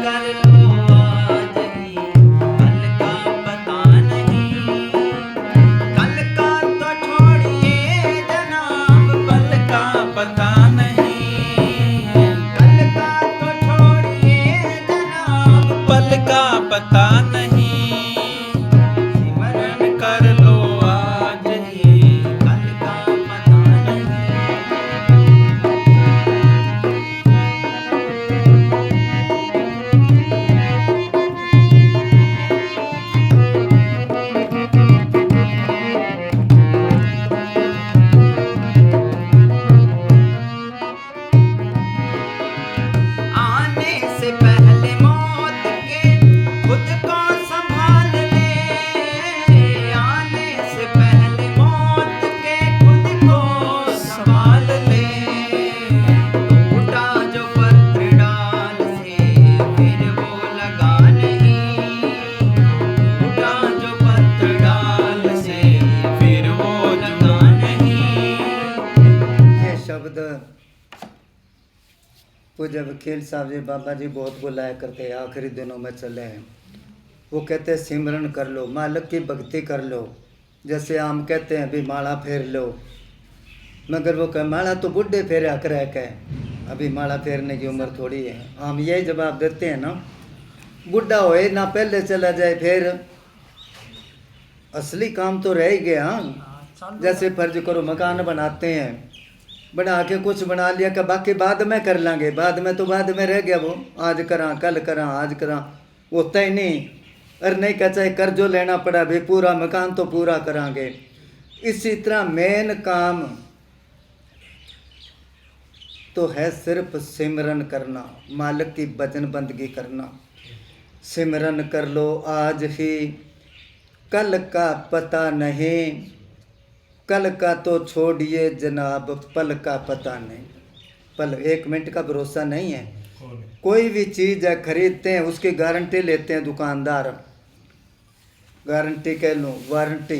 कर लो आज ही, कल का पता नहीं। कल का तो छोड़िए जनाब, पल का पता नहीं। कल का तो छोड़िए जनाब, पल का पता नहीं। सिमरन कर लो आज ही, कल का पता नहीं। आने से पहले मौत के खुद को संभाल ले। आने से पहले मौत के खुद को संभाल ले। टूटा जो पत्र डाल से फिर वो लगा नहीं। टूटा जो पत्र डाल से फिर वो लगा नहीं। ये शब्द पूज्य वकील साहब जी बाबा जी बहुत बुलाया करते हैं, आखिरी दिनों में चले हैं। वो कहते हैं सिमरन कर लो, मालिक की भक्ति कर लो। जैसे आम कहते हैं अभी माला फेर लो, मगर वो कह माला तो बुढ़े फेरे हक रह के, अभी माला फेरने की उम्र थोड़ी है। हम यही जवाब देते हैं ना, बुढ़ा होए ना पहले चला जाए फिर असली काम तो रह ही गया। जैसे फर्ज करो मकान बनाते हैं, बना के कुछ बना लिया कि बाकी बाद में कर लांगे, बाद में तो बाद में रह गया वो, आज करा कल करा आज करा, होता ही नहीं। अरे नहीं कह चाहे कर जो लेना पड़ा भाई, पूरा मकान तो पूरा करांगे। इसी तरह मेन काम तो है सिर्फ सिमरन करना, मालिक की भजन बंदगी करना। सिमरन कर लो आज ही, कल का पता नहीं। कल का तो छोड़िए जनाब, पल का पता नहीं। पल 1 मिनट का भरोसा नहीं है। कोई भी चीज़ है खरीदते हैं, उसकी गारंटी लेते हैं दुकानदार, गारंटी कह लो वारंटी,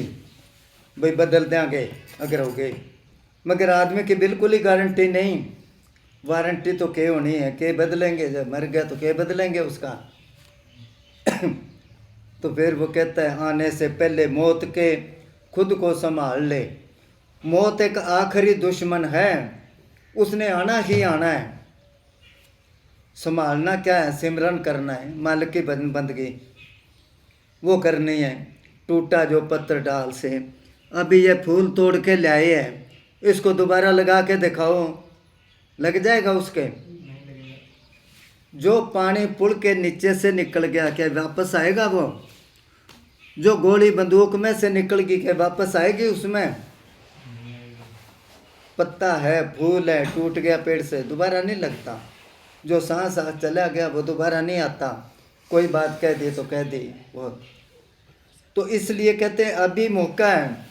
भाई बदल देंगे अगर हो गई। मगर आदमी की बिल्कुल ही गारंटी नहीं। वारंटी तो क्या होनी है, के बदलेंगे, जब मर गया तो के बदलेंगे उसका। तो फिर वो कहता है आने से पहले मौत के खुद को संभाल ले। मौत एक आखिरी दुश्मन है, उसने आना ही आना है। संभालना क्या है, सिमरन करना है, मालिक की बंदगी वो करनी है। टूटा जो पत्र डाल से, अभी ये फूल तोड़ के लाए हैं, इसको दोबारा लगा के दिखाओ, लग जाएगा उसके? जो पानी पुल के नीचे से निकल गया क्या वापस आएगा वो? जो गोली बंदूक में से निकल गई क्या वापस आएगी उसमें? पत्ता है, फूल है, टूट गया पेड़ से दोबारा नहीं लगता। जो सांस चला गया वो दोबारा नहीं आता। कोई बात कह दी तो कह दी वो। तो इसलिए कहते हैं अभी मौका है,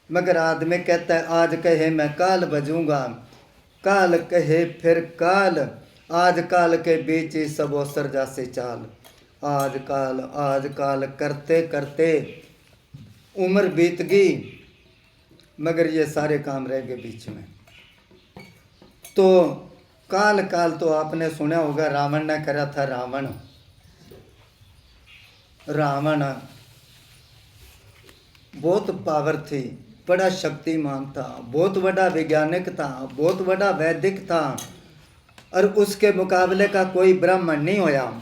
मगर आदमी कहता है आज कहे मैं काल बजूंगा, काल कहे फिर काल, आज काल के बीच ही सब अवसर जासे चाल। आज काल करते करते उम्र बीत गई, मगर ये सारे काम रह गए बीच में। तो काल तो आपने सुना होगा, रावण ने करा था। रावण बहुत पावर थी, बड़ा शक्तिमान था, बहुत बड़ा वैज्ञानिक था, बहुत बड़ा वैदिक था, और उसके मुकाबले का कोई ब्राह्मण नहीं होया।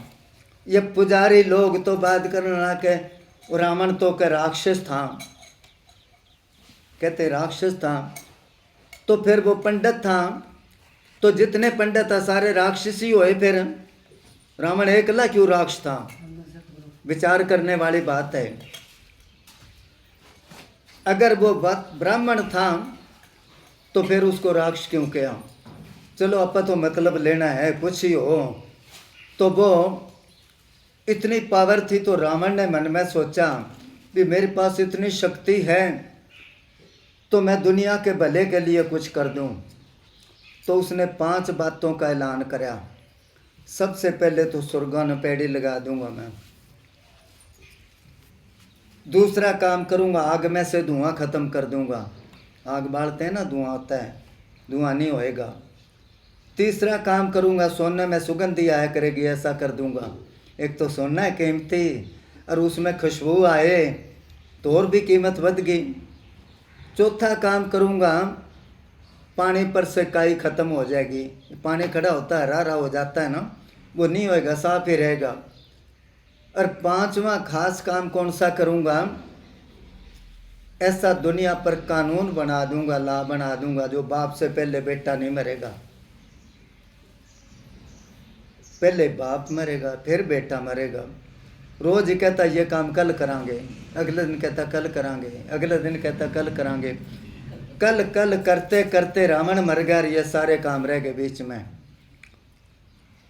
ये पुजारी लोग तो बात करना के रावण तो के राक्षस था, कहते राक्षस था। तो फिर वो पंडित था, तो जितने पंडित था सारे राक्षसी हुए, फिर रावण एकला क्यों राक्षस था? विचार करने वाली बात है। अगर वो ब्राह्मण था तो फिर उसको राक्षस क्यों किया? चलो अपा तो मतलब लेना है कुछ ही हो। तो वो इतनी पावर थी, तो रावण ने मन में सोचा कि मेरे पास इतनी शक्ति है तो मैं दुनिया के भले के लिए कुछ कर दूं। तो उसने 5 बातों का ऐलान करा। सबसे पहले तो स्वर्गों में पेड़ी लगा दूंगा मैं। दूसरा काम करूंगा, आग में से धुआं ख़त्म कर दूंगा। आग बालते हैं ना, धुआं आता है, धुआं नहीं होएगा। तीसरा काम करूंगा, सोने में सुगंधी आया करेगी, ऐसा कर दूंगा। एक तो सोना है कीमती और उसमें खुशबू आए तो और भी कीमत बढ़ गई। चौथा काम करूँगा, पानी पर से काई खत्म हो जाएगी। पानी खड़ा होता है, हरा हो जाता है ना, वो नहीं होएगा, साफ ही रहेगा। और पांचवा खास काम कौन सा करूँगा, ऐसा दुनिया पर कानून बना दूंगा, ला बना दूंगा, जो बाप से पहले बेटा नहीं मरेगा। पहले बाप मरेगा फिर बेटा मरेगा। रोज ही कहता ये काम कल करांगे, अगले दिन कहता कल करांगे, अगले दिन कहता कल करांगे। कल कल करते करते रावण मर गया, ये सारे काम रह गए बीच में।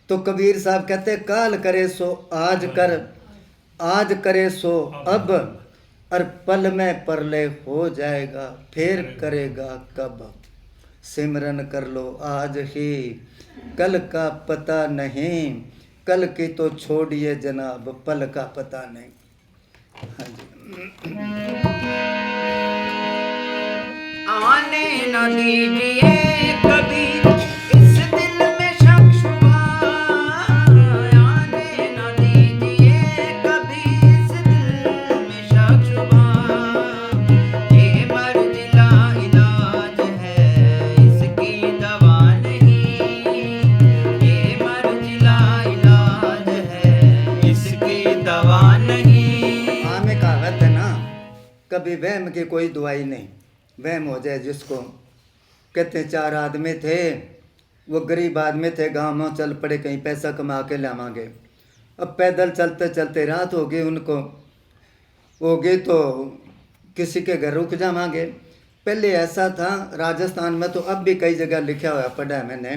तो कबीर साहब कहते काल करे सो आज कर, आज करे सो अब, और पल में परलय हो जाएगा, फिर करेगा कब। सिमरन कर लो आज ही, कल का पता नहीं, कल की तो छोड़िए जनाब, पल का पता नहीं। हाँ जी। आने न दीजिए कभी इस दिल में शक शुबा, आने न दीजिए कभी इस दिल में शक शुबा। ये मर्ज ला इलाज है इसकी दवा नहीं, ये मर्ज ला इलाज है इसकी दवा नहीं। हाँ में कहावत है ना, कभी वहम की कोई दवाई नहीं। वहम हो जाए जिसको, कहते हैं 4 आदमी थे, वो गरीब आदमी थे, गाँव में चल पड़े कहीं पैसा कमा के लावांगे। अब पैदल चलते चलते रात हो गई, उनको हो गई तो किसी के घर रुक जावांगे। पहले ऐसा था राजस्थान में, तो अब भी कई जगह लिखा हुआ पढ़ा है मैंने,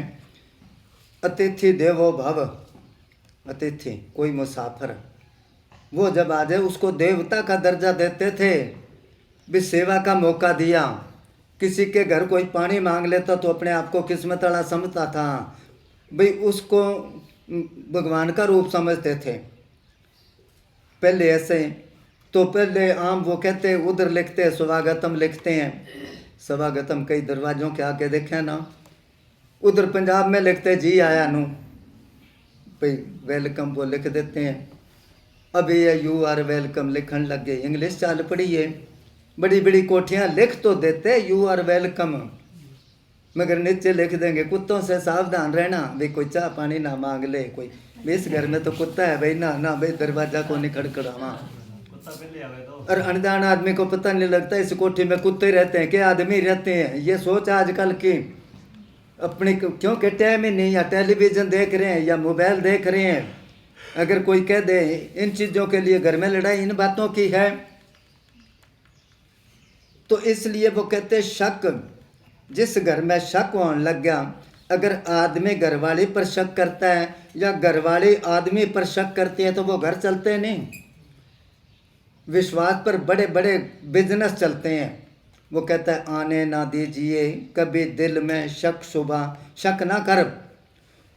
अतिथि देवो भव। अतिथि कोई मुसाफिर, वो जब आ जाए उसको देवता का दर्जा देते थे, भी सेवा का मौका दिया। किसी के घर कोई पानी मांग लेता तो अपने आप को किस्मत वाला समझता था, भाई उसको भगवान का रूप समझते थे पहले ऐसे। तो पहले आम वो कहते उधर लिखते हैं स्वागतम लिखते हैं, स्वागतम कई दरवाज़ों के आगे देखे ना, उधर पंजाब में लिखते जी आया नू, भाई वेलकम वो लिख देते हैं। अभी ये यू आर वेलकम लिखन लग गए, इंग्लिश चाल पड़ी है, बड़ी बड़ी कोठियाँ लिख तो देते यू आर वेलकम, मगर नीचे लिख देंगे कुत्तों से सावधान रहना, भाई कोई चाय पानी ना मांग ले कोई, इस घर में तो कुत्ता है भाई, ना ना भाई दरवाजा को नहीं खड़खड़ावा। और अनजान आदमी को पता नहीं लगता इस कोठी में कुत्ते रहते हैं, क्या आदमी रहते हैं, ये सोच आजकल की अपने क्योंकि टाइम ही नहीं, या टेलीविज़न देख रहे हैं या मोबाइल देख रहे हैं। अगर कोई कह दे इन चीज़ों के लिए घर में लड़ाई इन बातों की है, तो इसलिए वो कहते शक, जिस घर में शक होने लग गया, अगर आदमी घरवाली पर शक करता है या घरवाली आदमी पर शक करती है तो वो घर चलते नहीं। विश्वास पर बड़े बड़े बिजनेस चलते हैं। वो कहता है आने ना दीजिए कभी दिल में शक शुबा, शक ना कर।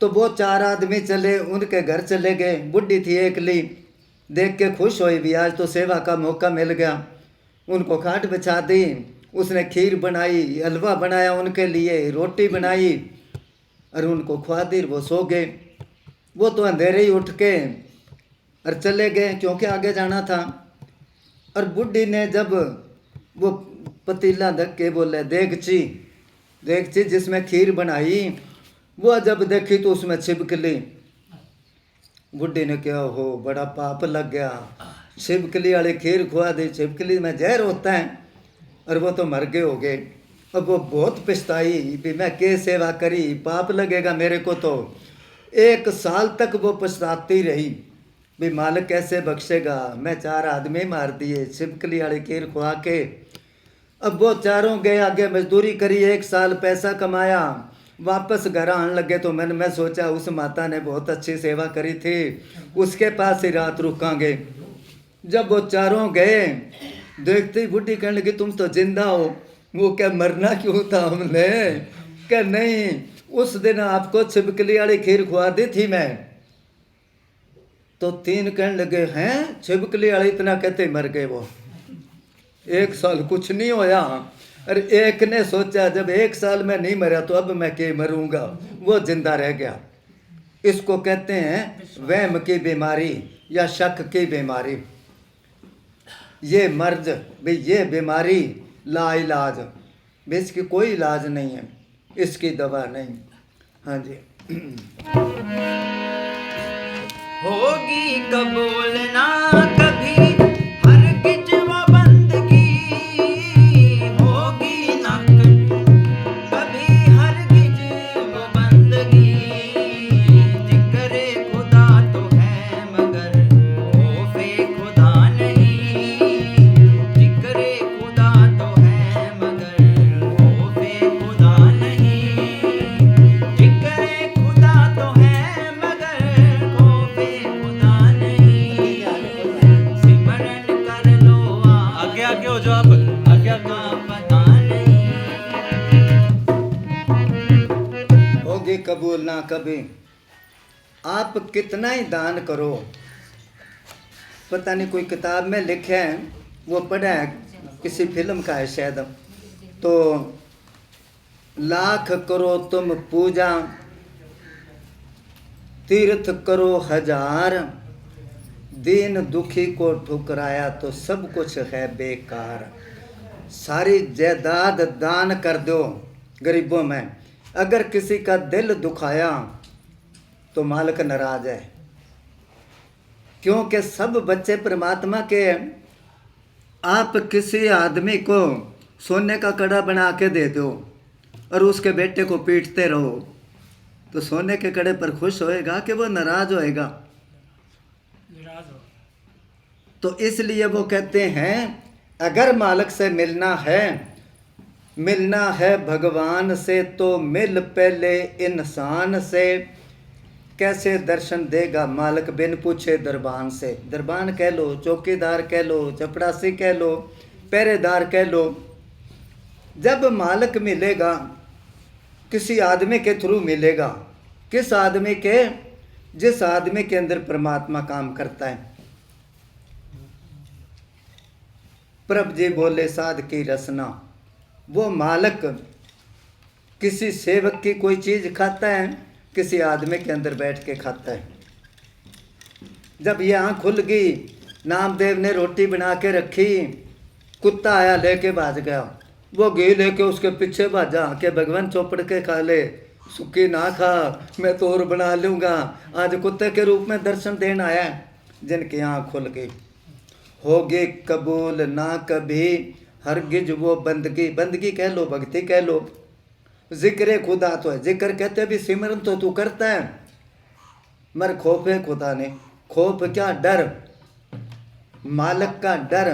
तो वो 4 आदमी चले, उनके घर चले गए। बुढ़ी थी एकली, देख के खुश हुई भी आज तो सेवा का मौका मिल गया। उनको खाट बिछा दी, उसने खीर बनाई, हलवा बनाया उनके लिए, रोटी बनाई और उनको खुआ दी, वो सो गए। वो तो अंधेरे ही उठ के और चले गए क्योंकि आगे जाना था। और बुढ़ी ने जब वो पतीला धक के बोले देगची, देगची जिसमें खीर बनाई, वो जब देखी तो उसमें छिपकली। बुढ़ी ने कहा हो बड़ा पाप लग गया, छिपकली वाली खीर खुआ दी, छिपकली में जहर होता है, और वो तो मर गए हो गए। अब वो बहुत पछताई भी मैं के सेवा करी, पाप लगेगा मेरे को। तो 1 साल तक वो पछताती रही भी मालिक कैसे बख्शेगा, मैं 4 आदमी मार दिए छिपकली वाली खीर खुआ के। अब वो चारों गए आगे, मजदूरी करी, 1 साल पैसा कमाया, वापस घर आने लगे। तो मैंने मैं सोचा उस माता ने बहुत अच्छी सेवा करी थी, उसके पास ही रात रुकांगे। जब वो चारों गए, देखते ही बुढ़ी कहने लगी तुम तो जिंदा हो। वो क्या मरना क्यों था हमने? क्या नहीं, उस दिन आपको छिपकली वाली खीर खुआ दी थी मैं। तो 3 कहने लगे हैं छिपकली वाली, इतना कहते मर गए वो। 1 साल कुछ नहीं होया। अरे एक ने सोचा जब 1 साल में नहीं मरा तो अब मैं के मरूंगा, वो जिंदा रह गया। इसको कहते हैं वहम की बीमारी या शक की बीमारी। ये मर्ज भाई, ये बीमारी लाइलाज, भाई इसकी कोई इलाज नहीं है, इसकी दवा नहीं। हाँ जी। होगी कबूल ना कभी हरगिज वो बंदगी, होगी ना कभी हरगिज वो बंदगी। जिक्रे खुदा तो है मगर खौफे खुदा नहीं, जिक्रे खुदा तो है मगर खौफे खुदा नहीं, जिक्रे खुदा तो है मगर खौफे खुदा नहीं। सिमरन कर लो आगे आगे हो जाओ आप, आगे आगे हो जाओ। पता नहीं। होगी कबूल ना कभी। आप कितना ही दान करो, पता नहीं कोई किताब में लिखे है, वो पढ़ा है, किसी फिल्म का है शायद, तो लाख करो तुम पूजा, तीर्थ करो हजार, दीन दुखी को ठुकराया तो सब कुछ है बेकार। सारी जायदाद दान कर दो गरीबों में, अगर किसी का दिल दुखाया तो मालिक नाराज है, क्योंकि सब बच्चे परमात्मा के हैं। आप किसी आदमी को सोने का कड़ा बना के दे दो और उसके बेटे को पीटते रहो, तो सोने के कड़े पर खुश होएगा कि वो नाराज होएगा? तो इसलिए वो कहते हैं अगर मालिक से मिलना है भगवान से, तो मिल पहले इंसान से। कैसे दर्शन देगा मालिक बिन पूछे दरबान से? दरबान कह लो, चौकीदार कह लो, चपड़ासी कह लो, पहरेदार कह लो। जब मालिक मिलेगा किसी आदमी के थ्रू मिलेगा। किस आदमी के? जिस आदमी के अंदर परमात्मा काम करता है। प्रभ जी बोले साध की रसना। वो मालिक किसी सेवक की कोई चीज़ खाता है, किसी आदमी के अंदर बैठ के खाता है। जब ये आँख खुल गई, नामदेव ने रोटी बना के रखी, कुत्ता आया लेके भाज गया, वो घी लेके उसके पीछे भाजा कि भगवान चौपड़ के खा ले, सुखी ना खा, मैं तो और बना लूँगा। आज कुत्ते के रूप में दर्शन देना आया है। जिनकी आँख खुल गई, होगे कबूल ना कभी हरगिज वो बंदगी। बंदगी कह लो, भक्ति कह लो, जिक्र खुदा तो है। जिक्र कहते भी सिमरन तो तू करता है, मर खौफ है खुदा ने। खौफ क्या? डर, मालिक का डर।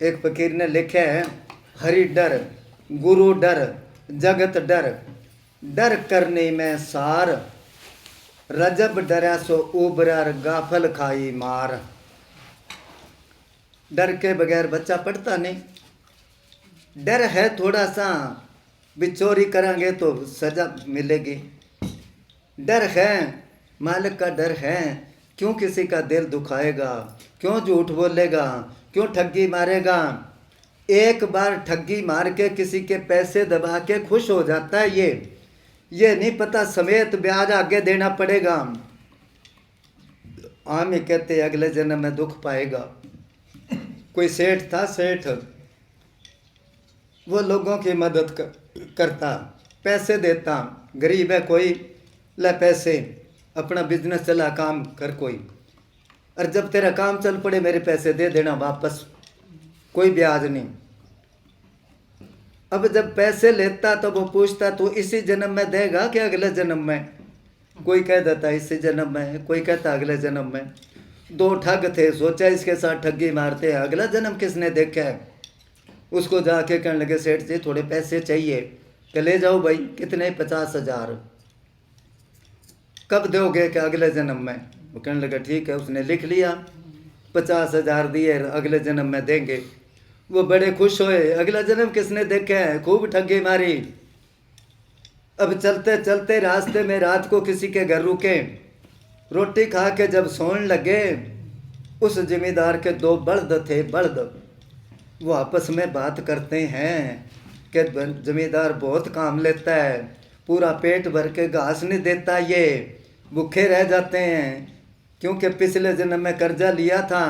एक फकीर ने लिखा है हरि डर, गुरु डर, जगत डर, डर करने में सार, रजब डरा सो उबरार गाफल खाई मार। डर के बगैर बच्चा पढ़ता नहीं। डर है थोड़ा सा, भी चोरी करेंगे तो सजा मिलेगी। डर है, मालिक का डर है। क्यों किसी का दिल दुखाएगा? क्यों झूठ बोलेगा? क्यों ठगी मारेगा? एक बार ठगी मार के किसी के पैसे दबा के खुश हो जाता है। ये नहीं पता समेत ब्याज आगे देना पड़ेगा। आम ही कहते अगले जन्म में दुख पाएगा। कोई सेठ था, सेठ वो लोगों की मदद करता, पैसे देता। गरीब है कोई, ले पैसे, अपना बिजनेस चला, काम कर कोई, और जब तेरा काम चल पड़े मेरे पैसे दे देना वापस, कोई ब्याज नहीं। अब जब पैसे लेता तो वो पूछता तू इसी जन्म में देगा कि अगले जन्म में? कोई कह देता इसी जन्म में, कोई कहता अगले जन्म में। दो ठग थे, सोचा इसके साथ ठगी मारते हैं, अगला जन्म किसने देखा है? उसको जाके कहने लगे सेठ जी थोड़े पैसे चाहिए। कि ले जाओ भाई, कितने? 50,000। कब दोगे? कि अगले जन्म में। वो कहने लगा ठीक है। उसने लिख लिया, 50,000 दिए, अगले जन्म में देंगे। वो बड़े खुश हुए। अगला जन्म किसने देखा है? खूब ठगी मारी। अब चलते चलते रास्ते में रात को किसी के घर रुके, रोटी खा के जब सोने लगे, उस जमींदार के 2 बलद थे, बलद। वो आपस में बात करते हैं कि जमींदार बहुत काम लेता है, पूरा पेट भर के घास नहीं देता, ये भूखे रह जाते हैं, क्योंकि पिछले जन्म में कर्जा लिया था,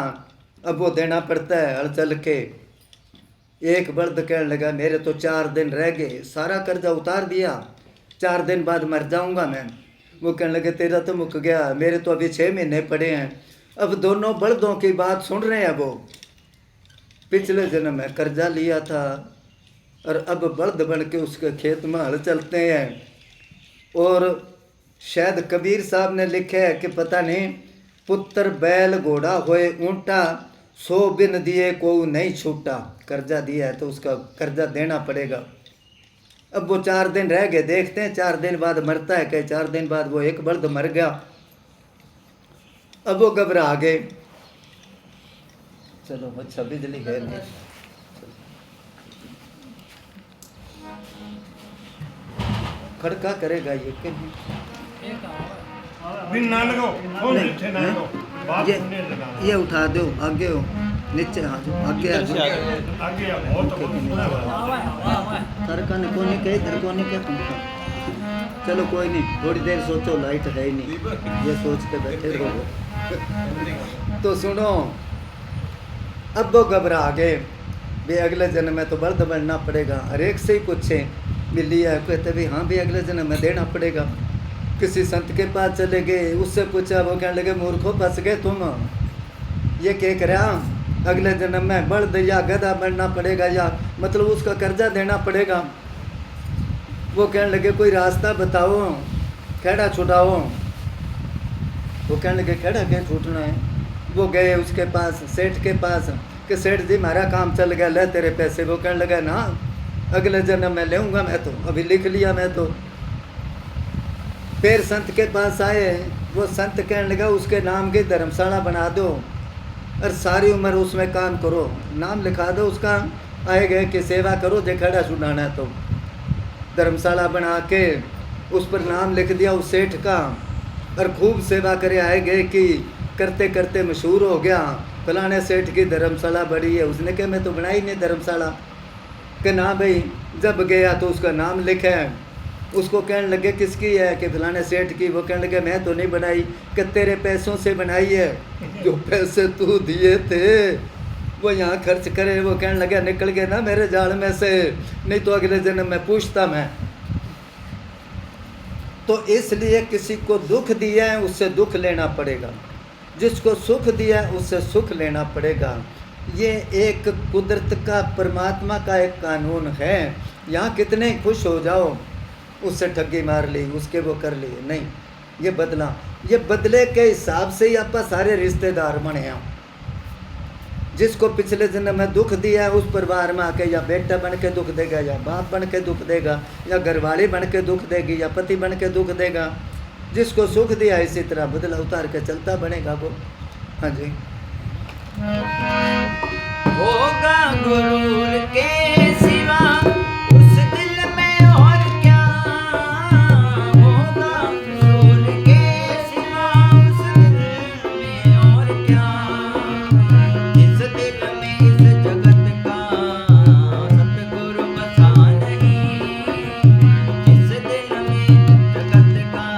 अब वो देना पड़ता है हल चल के। एक बल्द कहने लगा मेरे तो 4 दिन रह गए, सारा कर्जा उतार दिया, 4 दिन बाद मर जाऊंगा मैं। वो कहने लगे तेरा तो मुक गया, मेरे तो अभी 6 महीने पड़े हैं। अब दोनों बल्दों की बात सुन रहे हैं, वो पिछले जन्म में कर्जा लिया था और अब बल्द बन के उसके खेत में हल चलते हैं। और शायद कबीर साहब ने लिखे है कि पता नहीं, पुत्र बैल घोड़ा होए ऊँटा, 100 बिन दिए को नहीं छूटा। कर्जा दिया है तो उसका कर्जा देना पड़ेगा। अब वो 4 दिन रह गए, देखते हैं 4 दिन बाद मरता है कि 4 दिन बाद वो एक बल्द मर गया। अब वो घबरा गए, चलो अच्छा बिजली है नहीं, खड़का करेगा ये कि बिन ना लगाओ, फोन नीचे ना लगाओ, बात सुनने लगा। ये उठा दो, आगे हो, नीचे आ जाओ, आगे आ जाओ। आगे अब बहुत सुना खड़का ने कोने के इधर कोने के पंखा। चलो कोई नहीं, थोड़ी देर सोचो, लाइट है ही नहीं, ये सोच के बैठे रहो। तो सुनो, अब वो घबरा गए, भी अगले जन्म में तो बल्द बनना पड़ेगा। हर एक से ही पूछे मिली है, कहते भी हाँ भी अगले जन्म में देना पड़ेगा। किसी संत के पास चले गए, उससे पूछा, वो कहने लगे मूर्खों फंस गए तुम, ये क्या करा, अगले जन्म में बल्द या गधा बनना पड़ेगा, या मतलब उसका कर्जा देना पड़ेगा। वो कहने लगे कोई रास्ता बताओ, खेड़ा छुटाओ। वो कहने लगे खेड़ा क्या छूटना है। वो गए उसके पास, सेठ के पास, कि सेठ जी हमारा काम चल गया, ले तेरे पैसे। वो कहने लगा ना अगले जन्म में लेऊंगा, मैं तो अभी लिख लिया मैं तो। फिर संत के पास आए, वो संत कहने लगा उसके नाम की धर्मशाला बना दो और सारी उम्र उसमें काम करो, नाम लिखा दो उसका, आए गए कि सेवा करो, जे खड़ा छुड़ाना है तो। धर्मशाला बना के उस पर नाम लिख दिया उस सेठ का, और खूब सेवा करे, आए गए कि करते करते मशहूर हो गया, फलाने सेठ की धर्मशाला बड़ी है। उसने कहा मैं तो बनाई नहीं धर्मशाला, कि ना भाई, जब गया तो उसका नाम लिखा है। उसको कहने लगे किसकी है, कि फलाने सेठ की। वो कहने लगे मैं तो नहीं बनाई, कि तेरे पैसों से बनाई है, जो पैसे तू दिए थे वो यहाँ खर्च करे। वो कहने लगे निकल गए ना मेरे जाल में से, नहीं तो अगले जन्म में पूछता मैं। तो इसलिए किसी को दुख दिया है उससे दुख लेना पड़ेगा, जिसको सुख दिया है उससे सुख लेना पड़ेगा। ये एक कुदरत का, परमात्मा का एक कानून है। यहाँ कितने खुश हो जाओ, उससे ठगी मार ली, उसके वो कर लिए, नहीं, ये बदला, ये बदले के हिसाब से ही आप सारे रिश्तेदार बने हैं। जिसको पिछले जन्म में दुख दिया है उस परिवार में आके या बेटा बन के दुख देगा, या बाप बन के दुख देगा, या घरवाली बन के दुख देगी, या पति बन के दुख देगा। जिसको सुख दिया इसी तरह बदला उतार के चलता बनेगा वो। हाँ जी, होगा गुरूर के सिवा उस दिल में और क्या, होगा गुरूर के सिवा उस दिल में और क्या। इस दिल में इस जगत का सतगुरु बसा नहीं, इस दिल में जगत का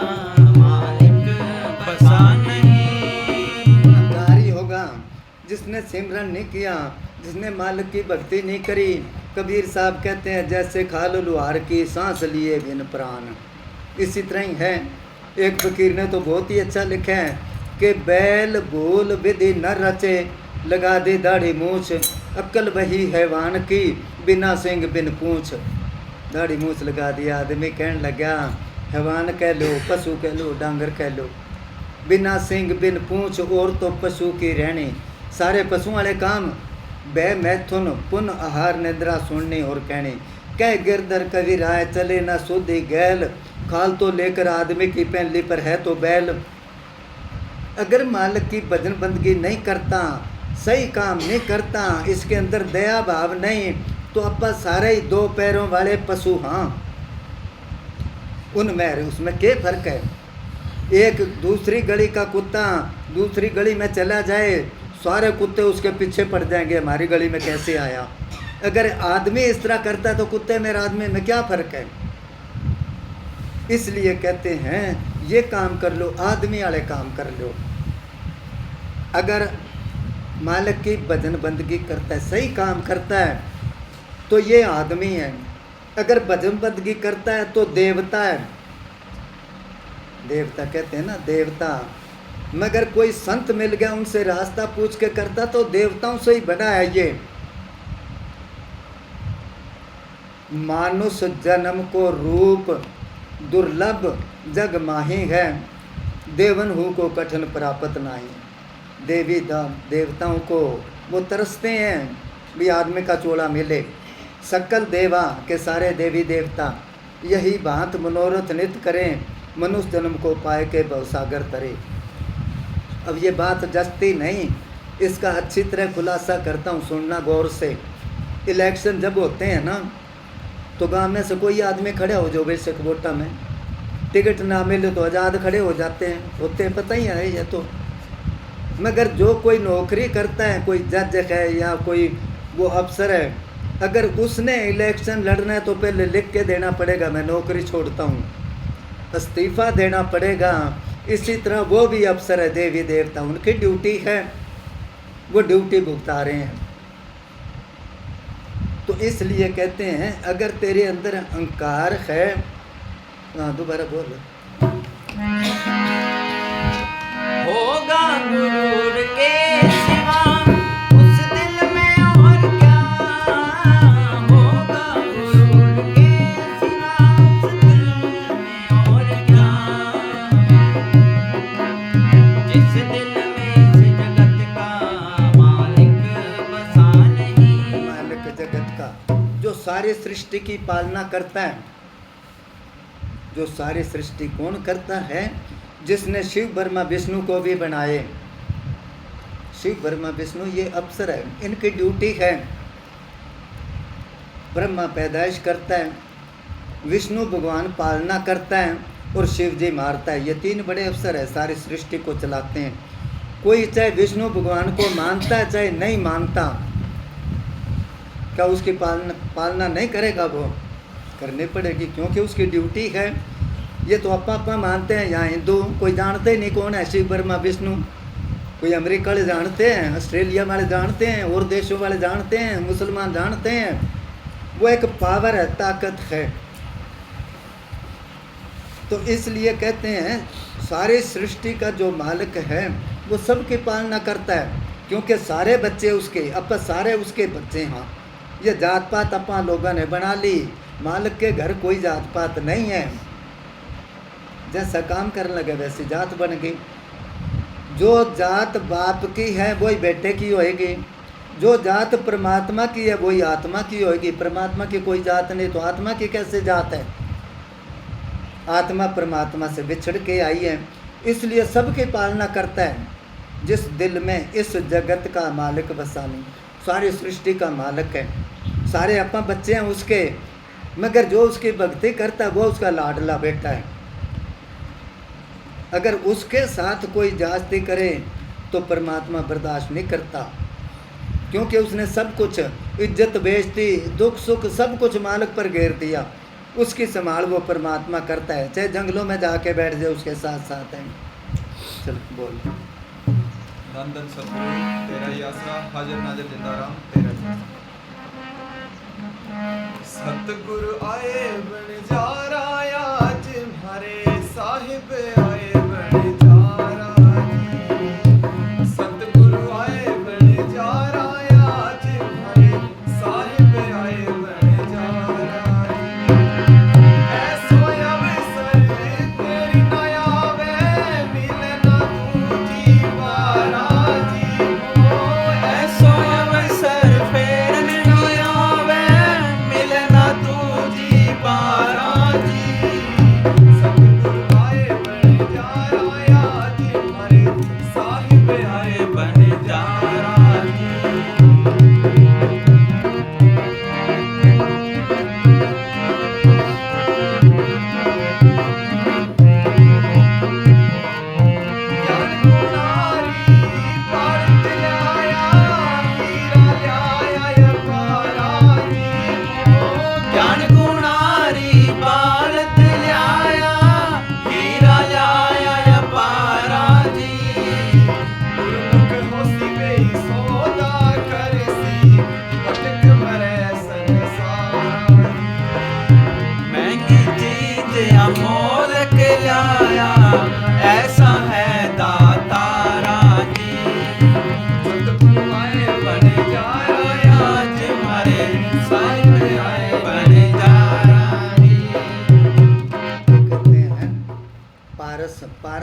मालिक बसा नहीं। अहंकारी होगा जिसने सिमरन नहीं किया, जिसने मालिक की भक्ति नहीं करी। कबीर साहब कहते हैं जैसे खाल लुहार की सांस लिए बिन प्राण। इसी तरह ही है। एक फकीर ने तो बहुत ही अच्छा लिखा है कि बैल बोल विधि न रचे, लगा दे दाढ़ी मूछ, अक्ल वही हैवान की, बिना सिंग बिन पूछ। दाढ़ी मूछ लगा दिया, आदमी कहने लगा हैवान कह लो, पशु कह लो, डांगर कह लो, बिना सिंग बिन पूछ और तो पशु की रहनी। सारे पशु वाले काम, बह मैथुन पुन आहार निद्रा सुननी और कहनी। कह गिरधर कवि राय चले न सुधी गैल, खाल तो लेकर आदमी की पहली पर है तो बैल। अगर मालिक की भजन बंदगी नहीं करता, सही काम नहीं करता, इसके अंदर दया भाव नहीं, तो अपा सारे ही 2 पैरों वाले पशु। हाँ, उनमें उसमें क्या फर्क है। एक दूसरी गली का कुत्ता दूसरी गली में चला जाए, सारे कुत्ते उसके पीछे पड़ जाएंगे, हमारी गली में कैसे आया। अगर आदमी इस तरह करता है तो कुत्ते में आदमी में क्या फ़र्क है। इसलिए कहते हैं ये काम कर लो, आदमी वाले काम कर लो। अगर मालिक की भजन बंदगी करता है, सही काम करता है, तो ये आदमी है। अगर भजन बंदगी करता है तो देवता है। देवता कहते हैं ना, देवता। मगर कोई संत मिल गया, उनसे रास्ता पूछ के करता तो देवताओं से ही बड़ा है ये। मानुष जन्म को रूप दुर्लभ जग माही है, देवन हु को कठिन प्राप्त नाही। देवी देवताओं को वो तरसते हैं भी आदमी का चोला मिले। सकल देवा के सारे देवी देवता यही बात मनोरथ नित करें, मनुष्य जन्म को पाए के भवसागर तरे। अब ये बात जचती नहीं, इसका अच्छी तरह खुलासा करता हूँ, सुनना गौर से। इलेक्शन जब होते हैं ना, तो गांव में से कोई आदमी खड़े हो जो बेशक वोटा में, टिकट ना मिले तो आज़ाद खड़े हो जाते हैं, होते हैं, पता ही है ये तो। मगर जो कोई नौकरी करता है, कोई जज है या कोई वो अफसर है, अगर उसने इलेक्शन लड़ना है तो पहले लिख के देना पड़ेगा मैं नौकरी छोड़ता हूँ, इस्तीफा देना पड़ेगा। इसी तरह वो भी अफसर है, देवी देवता, उनकी ड्यूटी है, वो ड्यूटी भुगता रहे हैं। तो इसलिए कहते हैं अगर तेरे अंदर अहंकार है, दोबारा बोल, होगा गुरूर के सिवा उस दिल में और क्या, होगा गुरूर के सिवा उस दिल में और क्या, जिस दिल में इस जगत का मालिक बसा नहीं। मालिक जगत का, जो सारी सृष्टि की पालना करता है, जो सारी सृष्टि कौन करता है? जिसने शिव ब्रह्मा विष्णु को भी बनाए। शिव ब्रह्मा विष्णु ये अफसर है, इनकी ड्यूटी है। ब्रह्मा पैदाइश करता है, विष्णु भगवान पालना करता है और शिव जी मारता है। ये तीन बड़े अफसर है, सारी सृष्टि को चलाते हैं। कोई चाहे विष्णु भगवान को मानता है चाहे नहीं मानता, क्या उसकी पालना नहीं करेगा? वो करनी पड़ेगी, क्योंकि उसकी ड्यूटी है। ये तो अपा मानते हैं यहाँ हिंदू, कोई जानते ही नहीं कौन है शिव ब्रह्मा विष्णु। कोई अमेरिका वाले जानते हैं, ऑस्ट्रेलिया वाले जानते हैं, और देशों वाले जानते हैं, मुसलमान जानते हैं। वो एक पावर है, ताकत है। तो इसलिए कहते हैं सारी सृष्टि का जो मालिक है वो सबकी पालना करता है, क्योंकि सारे बच्चे उसके, अब सारे उसके बच्चे हैं। ये जात पात अपा लोगों ने बना ली, मालिक के घर कोई जात पात नहीं है। जैसा काम करने लगे वैसी जात बन गई। जो जात बाप की है वही बेटे की होएगी, जो जात परमात्मा की है वही आत्मा की होएगी। परमात्मा की कोई जात नहीं तो आत्मा की कैसे जात है? आत्मा परमात्मा से बिछड़ के आई है, इसलिए सबकी पालना करता है। जिस दिल में इस जगत का मालिक बसा नहीं, सारी सृष्टि का मालिक है। सारे अपा बच्चे हैं उसके, मगर जो उसकी भक्ति करता है वो उसका लाडला बेटा है। अगर उसके साथ कोई जास्ती करे तो परमात्मा बर्दाश्त नहीं करता, क्योंकि उसने सब कुछ, इज्जत बेइज्जती, दुख सुख सब कुछ मालिक पर घेर दिया। उसकी संभाल वो परमात्मा करता है, चाहे जंगलों में जाके बैठ जाए उसके साथ साथ है। चल बोल। धन धन सतगुरु तेरा ही आसरा, हाजिर नाजिर जिंदाराम तेरा ही आसरा। सतगुरु आए बन जा रहा आज हमारे साहिब आए बन जा रहा जी। सतगुरु आए बन जा रहा आज हमारे साहिब आए बन जा रहा जी। ऐसो अवसर तेरी ना आवे, मिले ना दूजी बारा जी। ओ ऐसो अवसर फिर नहीं आवे, मिले ना दूजी बारा जी। सतगुरु आए बन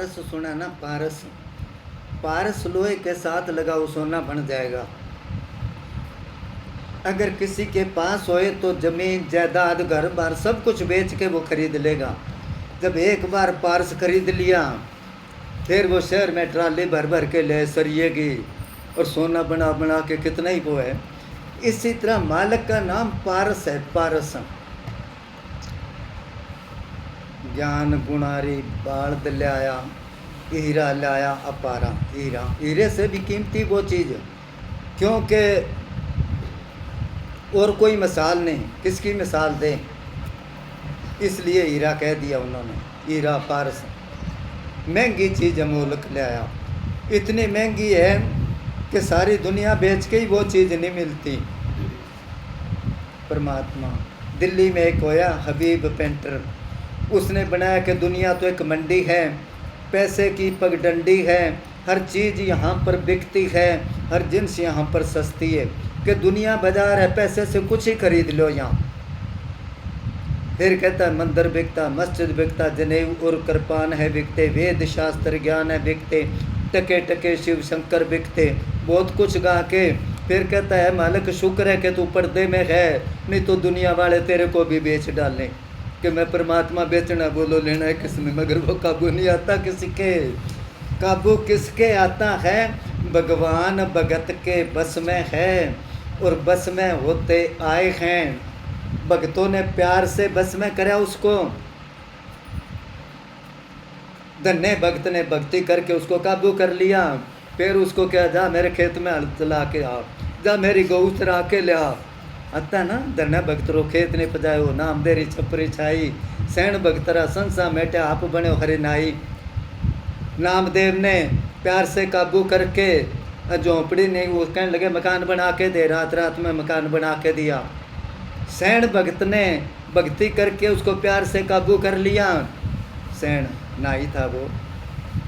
पारस सुना ना, पारस, पारस लोहे के साथ लगाओ सोना बन जाएगा। अगर किसी के पास होए तो जमीन जायदाद घर बार सब कुछ बेच के वो खरीद लेगा। जब एक बार पारस खरीद लिया फिर वो शहर में ट्राली भर भर के ले सरिएगी और सोना बना बना के कितना ही वो है। इसी तरह मालिक का नाम पारस है, पारस। ज्ञान गुणारी बाल्द लाया, हीरा लाया अपारा। हीरा, हीरे से भी कीमती वो चीज़, क्योंकि और कोई मिसाल नहीं, किसकी मिसाल दें, इसलिए हीरा कह दिया उन्होंने। हीरा पारस, महंगी चीज़ अमोलक ले आया। इतनी महंगी है कि सारी दुनिया बेच के ही वो चीज़ नहीं मिलती। परमात्मा, दिल्ली में एक होया हबीब पेंटर, उसने बनाया कि दुनिया तो एक मंडी है, पैसे की पगडंडी है, हर चीज़ यहाँ पर बिकती है, हर जिन्स यहाँ पर सस्ती है, कि दुनिया बाजार है, पैसे से कुछ ही खरीद लो यहाँ। फिर कहता है मंदिर बिकता, मस्जिद बिकता, जनेऊ और कृपान है बिकते, वेद शास्त्र ज्ञान है बिकते, टके टके शिव शंकर बिकते, बहुत कुछ गा के फिर कहता है मालिक शुक्र है कि तू पर्दे में है, नहीं तो दुनिया वाले तेरे को भी बेच डालें। कि मैं परमात्मा बेचना बोलो लेना है किसने, मगर वो काबू नहीं आता किसी के। काबू किसके आता है? भगवान भगत के बस में है, और बस में होते आए हैं। भगतों ने प्यार से बस में कराया उसको। धन्य भक्त ने भक्ति करके उसको काबू कर लिया। फिर उसको क्या, जा मेरे खेत में हल चला के आ, जा मेरी गऊ चरा के ले आ। आता ना, धन्य भक्त रो खेत ने पजायो, नाम देरी छपरी छाई, सैन भक्तरा संसा मेटे आप बने हरे नाई। नामदेव ने प्यार से काबू करके झोंपड़ी नहीं, वो कहने लगे मकान बना के दे, रात रात में मकान बना के दिया। सैन भक्त ने भक्ति करके उसको प्यार से काबू कर लिया। सैन नाई था वो।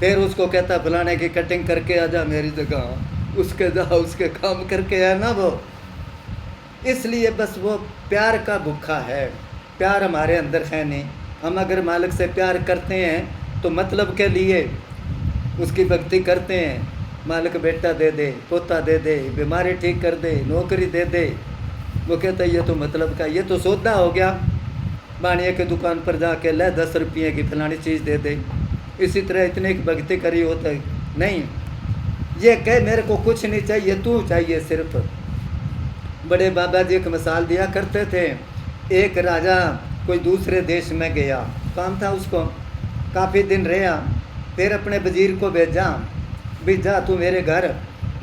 फिर उसको कहता फलाने की कटिंग करके आजा मेरी जगह, उसके जा उसके काम करके है ना वो। इसलिए बस वो प्यार का भूखा है, प्यार हमारे अंदर है नहीं। हम अगर मालिक से प्यार करते हैं तो मतलब के लिए उसकी भक्ति करते हैं, मालिक बेटा दे दे, पोता दे दे, बीमारी ठीक कर दे, नौकरी दे दे। वो कहता है ये तो मतलब का, ये तो सौदा हो गया, बानिया की दुकान पर जाके ले 10 रुपये की फलानी चीज़ दे दे। इसी तरह इतने की भक्ति करी होता है नहीं, ये कह मेरे को कुछ नहीं चाहिए, तू चाहिए सिर्फ। बड़े बाबा जी एक मिसाल दिया करते थे। एक राजा कोई दूसरे देश में गया, काम था उसको, काफ़ी दिन रहा। फिर अपने वजीर को भेजा, भी जा तू मेरे घर,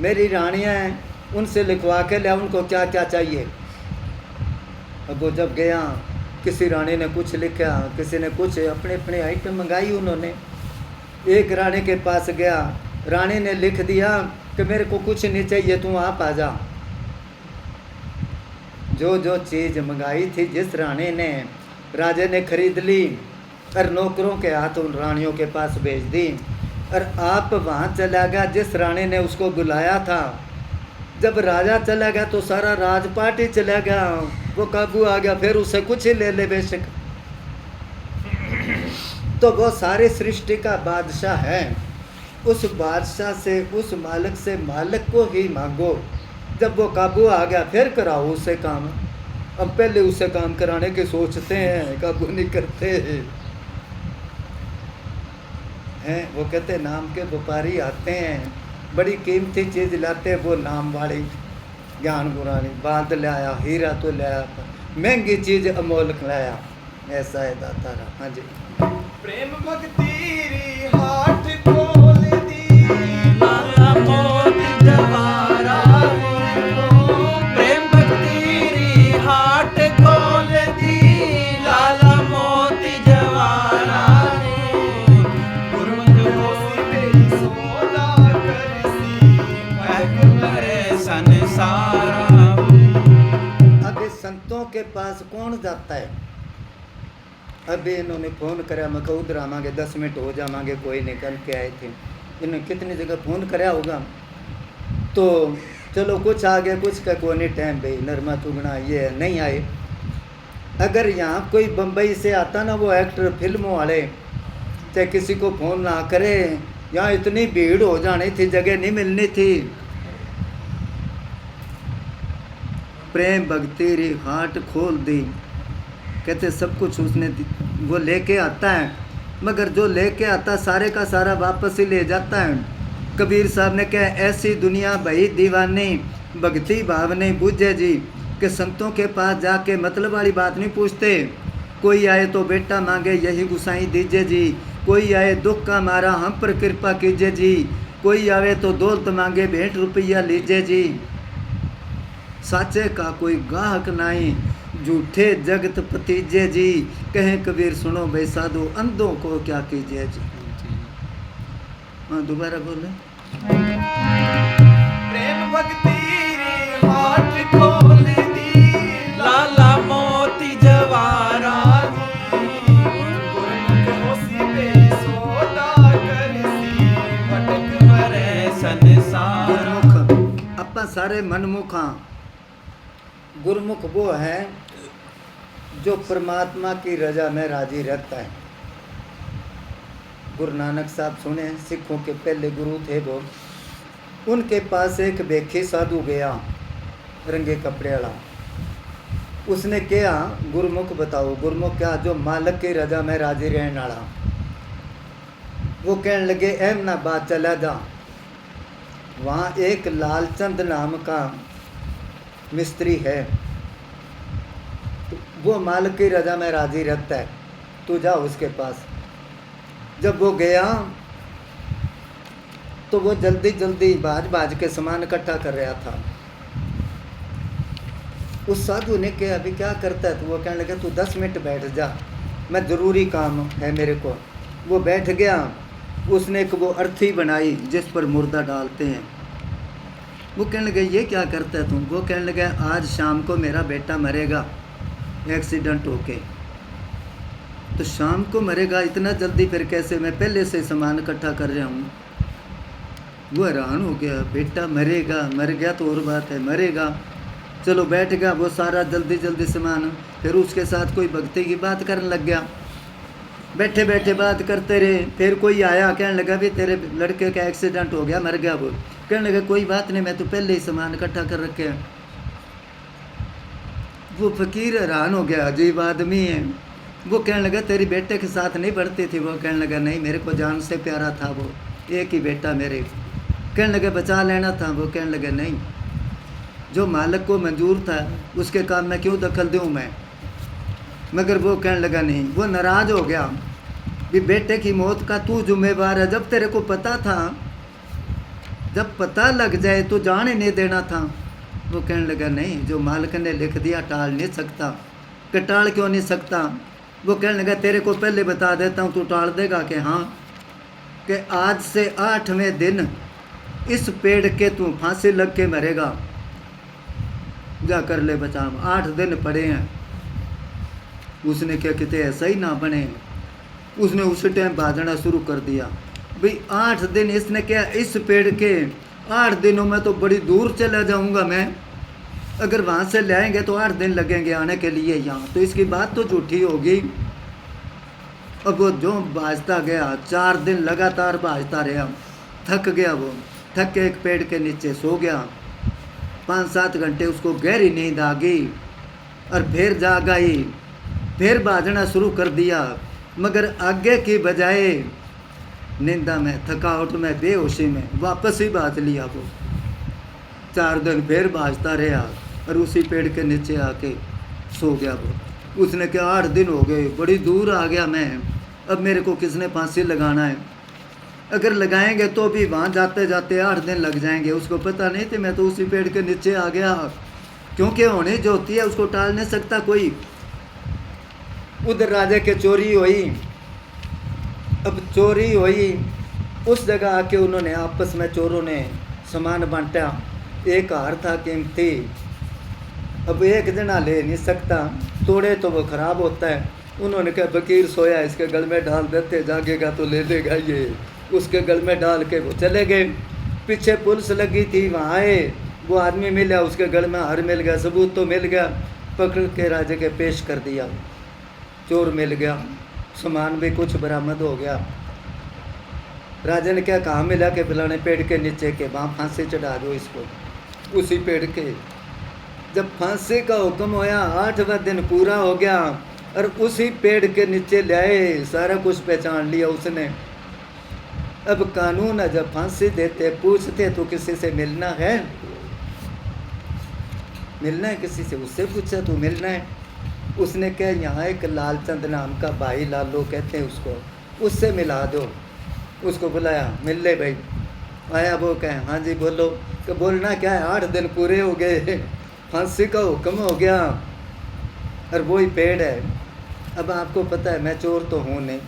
मेरी रानियाँ हैं, उनसे लिखवा के ले उनको क्या क्या चाहिए। अब वो जब गया, किसी रानी ने कुछ लिखा, किसी ने कुछ, अपने अपने आइटम मंगाई उन्होंने। एक रानी के पास गया, रानी ने लिख दिया कि मेरे को कुछ नहीं चाहिए, तू आप आ जा। जो जो चीज़ मंगाई थी जिस रानी ने, राजे ने खरीद ली और नौकरों के हाथ उन रानियों के पास भेज दी। और आप वहाँ चला गया जिस रानी ने उसको बुलाया था। जब राजा चला गया तो सारा राजपाट ही चला गया, वो काबू आ गया, फिर उसे कुछ ही ले ले बेशक। तो वो सारी सृष्टि का बादशाह है। उस बादशाह से, उस मालिक से, मालिक को ही मांगो। जब वो काबू आ गया फिर कराओ उससे काम। अब पहले उससे काम कराने के सोचते हैं, काबू नहीं करते हैं। वो कहते नाम के व्यापारी आते हैं, बड़ी कीमती चीज़ लाते हैं, वो नाम वाली ज्ञान गुरानी बात लाया, हीरा तो लाया, महंगी चीज़ अमोलक लाया। ऐसा है दातारा। हाँ जी। प्रेम भक्ति री हाथ खोल दी, लाला मोती जवारा प्रेम भक्ति री हाट खोल दी, लाला मोती जवारा गुरमत होसी तेरी सोदा करसी, करे संसारा। अब इस संतों के पास कौन जाता है? अभी इन्होंने फ़ोन करा, मैं कहूँ उधर आवांगे, 10 मिनट हो जावांगे, कोई निकल के आए थे। इन्होंने कितनी जगह फ़ोन कराया होगा, तो चलो कुछ आ गया, कुछ का कोई नहीं टाइम भाई, नरमा चुगना ये नहीं आए। अगर यहाँ कोई बम्बई से आता ना, वो एक्टर फिल्मों वाले, चाहे किसी को फोन ना करे, यहाँ इतनी भीड़ हो जानी थी, जगह नहीं मिलनी थी। प्रेम भक्ति री हाट खोल दी। कहते सब कुछ उसने वो लेके आता है, मगर जो लेके आता सारे का सारा वापस ही ले जाता है। कबीर साहब ने कहा ऐसी दुनिया भई दीवानी, भक्ति भाव नहीं बूझे जी। कि संतों के पास जाके मतलब वाली बात नहीं पूछते। कोई आए तो बेटा मांगे यही गुसाई दीजिए जी, कोई आए दुख का मारा हम पर कृपा कीजिए जी, कोई आवे तो दौलत मांगे भेंट रुपया लीजिए जी। साचे का कोई गाहक नहीं, झूठे जगत पतीजे जी। कहें कबीर सुनो भाई साधु, अंधों को क्या कीजिए जी। हाँ दोबारा बोले। प्रेम भक्ति रे हाट खोल दी, लाला मोती जवारा जी। गुरमुख होसी पे सोदा करसी, भटक मरे संसार। गुरमुख अपा सारे मनमुख हाँ। गुरमुख वो है जो परमात्मा की रजा में राजी रहता है। गुरु नानक साहब सुने, सिखों के पहले गुरु थे वो। उनके पास एक बेखी साधु गया, रंगे कपड़े वाला। उसने क्या गुरमुख बताओ। गुरमुख क्या? जो मालिक की रजा में राजी रहने वाला। वो कहने लगे अहमदाबाद चला जा, वहाँ एक लालचंद नाम का मिस्त्री है, तो वो मालिक की रजा में राजी रहता है, तू जा उसके पास। जब वो गया तो वो जल्दी जल्दी बाज के सामान इकट्ठा कर रहा था। उस साधु ने कहा अभी क्या करता है? तो वो कहने लगा तू 10 मिनट बैठ जा, मैं ज़रूरी काम है मेरे को। वो बैठ गया। उसने एक वो अर्थी बनाई जिस पर मुर्दा डालते हैं। वो कहने लगे ये क्या करता है तुम? वो कहने लगा आज शाम को मेरा बेटा मरेगा एक्सीडेंट होके। तो शाम को मरेगा, इतना जल्दी फिर कैसे? मैं पहले से सामान इकट्ठा कर रहा हूँ। वो हैरान हो गया, बेटा मरेगा, मर गया तो और बात है, मरेगा। चलो बैठ गया वो सारा जल्दी जल्दी सामान। फिर उसके साथ कोई भक्ति की बात करने लग गया। बैठे बैठे बात करते रहे। फिर कोई आया, कहने लगा भी तेरे लड़के का एक्सीडेंट हो गया, मर गया वो। कहने लगा कोई बात नहीं, मैं तो पहले ही सामान इकट्ठा कर रखे हैं। वो फकीर हैरान हो गया, अजीब आदमी है। वो कहने लगा तेरी बेटे के साथ नहीं बढ़ती थी? वो कहने लगा नहीं, मेरे को जान से प्यारा था वो, एक ही बेटा मेरे। कहने लगे बचा लेना था? वो कहने लगे नहीं, जो मालिक को मंजूर था उसके काम में क्यों दखल दूँ मैं? मगर वो कहने लगा नहीं। वो नाराज़ हो गया भी बेटे की मौत का तू जिम्मेवार है। जब तेरे को पता था, जब पता लग जाए तो जाने नहीं देना था। वो कहने लगा नहीं, जो मालिक ने लिख दिया टाल नहीं सकता। कि टाल क्यों नहीं सकता? वो कहने लगा तेरे को पहले बता देता हूँ, तू टाल देगा? कि हाँ। कि आज से 8वें दिन इस पेड़ के तू फांसी लग के मरेगा, जा कर ले बचा। 8 दिन पड़े हैं। उसने क्या कहते ऐसा ही ना बने। उसने उस टाइम भाजना शुरू कर दिया भाई 8 दिन। इसने क्या इस पेड़ के 8 दिनों में तो बड़ी दूर चला जाऊंगा मैं, अगर वहाँ से ले आएंगे तो 8 दिन लगेंगे आने के लिए यहाँ, तो इसकी बात तो झूठी होगी। अब वो जो भाजता गया, 4 दिन लगातार भाजता रहा, थक गया। वो थक के एक पेड़ के नीचे सो गया। 5-7 घंटे उसको गहरी नींद आ गई और फिर जाग आई, फिर भाजना शुरू कर दिया। मगर आगे की बजाय निंदा में, थकावट में, बेहोशी में वापस ही भाज लिया। वो 4 दिन फिर भाजता रहा और उसी पेड़ के नीचे आके सो गया। वो उसने क्या 8 दिन हो गए, बड़ी दूर आ गया मैं, अब मेरे को किसने फांसी लगाना है? अगर लगाएंगे तो भी वहाँ जाते जाते 8 दिन लग जाएंगे। उसको पता नहीं थी मैं तो उसी पेड़ के नीचे आ गया, क्योंकि होने जो होती है उसको टाल नहीं सकता कोई। उधर राजा के चोरी हुई। अब चोरी हुई, उस जगह आके उन्होंने आपस में चोरों ने सामान बांटा। एक हार था कीमती, अब एक जना ले नहीं सकता, तोड़े तो वो ख़राब होता है। उन्होंने कहा फकीर सोया, इसके गल में डाल देते, जागेगा तो ले लेगा ये। उसके गल में डाल के वो चले गए। पीछे पुलिस लगी थी, वहाँ आए, वो आदमी मिला, उसके गल में हार मिल गया, सबूत तो मिल गया। पकड़ के राजा के पेश कर दिया, चोर मिल गया, सामान भी कुछ बरामद हो गया। राजा ने क्या कहा, मिला के फलाने पेड़ के नीचे के, वहाँ फांसी चढ़ा दो इसको, उसी पेड़ के। जब फांसी का हुक्म होया, 8वां दिन पूरा हो गया और उसी पेड़ के नीचे लाए, सारा कुछ पहचान लिया उसने। अब कानून है, जब फांसी देते पूछते तो किसी से मिलना है, मिलना है किसी से, उससे पूछा तू मिलना है, उसने कहा यहाँ एक लालचंद नाम का भाई, लालो कहते हैं उसको, उससे मिला दो। उसको बुलाया, मिल ले भाई। आया, वो कहे हाँ जी बोलो। कि बोलना क्या है, 8 दिन पूरे हो गए, फांसी का हुक्म हो गया और वही पेड़ है। अब आपको पता है मैं चोर तो हूँ नहीं।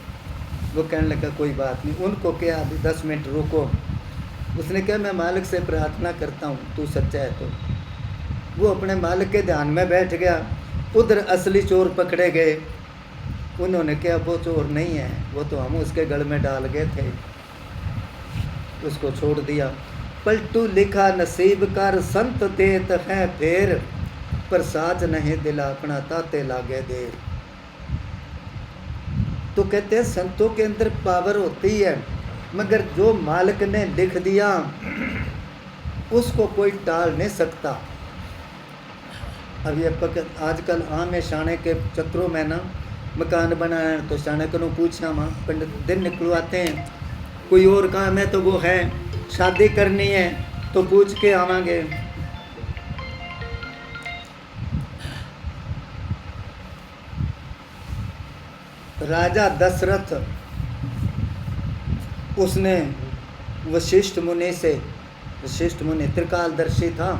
वो कहने लगा कोई बात नहीं। उनको क्या, अभी 10 मिनट रुको। उसने कहा मैं मालिक से प्रार्थना करता हूँ, तू सच्चा है तो। वो अपने मालिक के ध्यान में बैठ गया। उधर असली चोर पकड़े गए। उन्होंने कहा वो चोर नहीं है, वो तो हम उसके गल में डाल गए थे। उसको छोड़ दिया। पलटू लिखा नसीब कर, संत देत है फेर, पर साज नहीं दिला अपना ताते लागे देर। तो कहते हैं संतों के अंदर पावर होती है, मगर जो मालिक ने लिख दिया उसको कोई टाल नहीं सकता। अब ये आजकल आम शाने के चक्रों में ना मकान बनाना, तो शाने को पूछा वहाँ पंडित दिन निकलवाते हैं, कोई और काम है तो वो है, शादी करनी है तो पूछ के आवांगे। राजा दशरथ, उसने वशिष्ठ मुनि से, वशिष्ठ मुनि त्रिकालदर्शी था।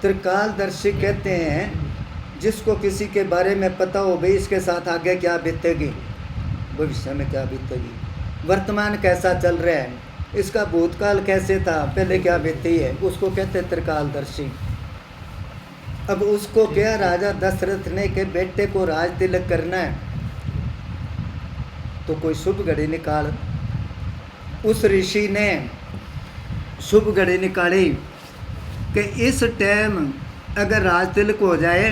त्रिकालदर्शी कहते हैं जिसको किसी के बारे में पता हो भाई इसके साथ आगे क्या बीतेगी, भविष्य में क्या बीतेगी, वर्तमान कैसा चल रहा है, इसका भूतकाल कैसे था, पहले क्या बीती है, उसको कहते हैं त्रिकालदर्शी। अब उसको क्या, राजा दशरथ ने के बेटे को राज तिलक करना है तो कोई शुभ घड़ी निकाल। उस ऋषि ने शुभ घड़ी निकाली कि इस टाइम अगर राज तिलक हो जाए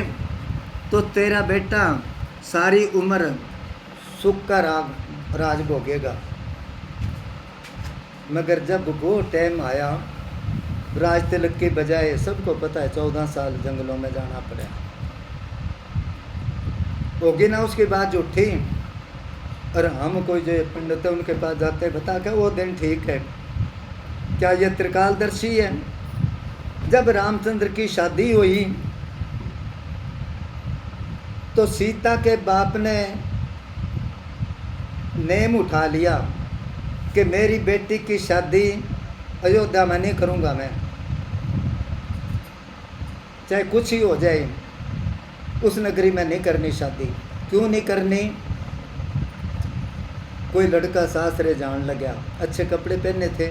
तो तेरा बेटा सारी उम्र सुख का राज भोगेगा। मगर जब वो टाइम आया, राज तिलक की बजाय सबको पता है 14 साल जंगलों में जाना पड़ा। होगी ना उसके बाद उठी, और हम कोई जो पंडित है उनके पास जाते बता के वो दिन ठीक है। क्या ये त्रिकालदर्शी है? जब रामचंद्र की शादी हुई तो सीता के बाप ने नेम उठा लिया कि मेरी बेटी की शादी अयोध्या में नहीं करूँगा मैं, चाहे कुछ ही हो जाए, उस नगरी में नहीं करनी शादी। क्यों नहीं करनी? कोई लड़का सासरे जान लगा, अच्छे कपड़े पहने थे,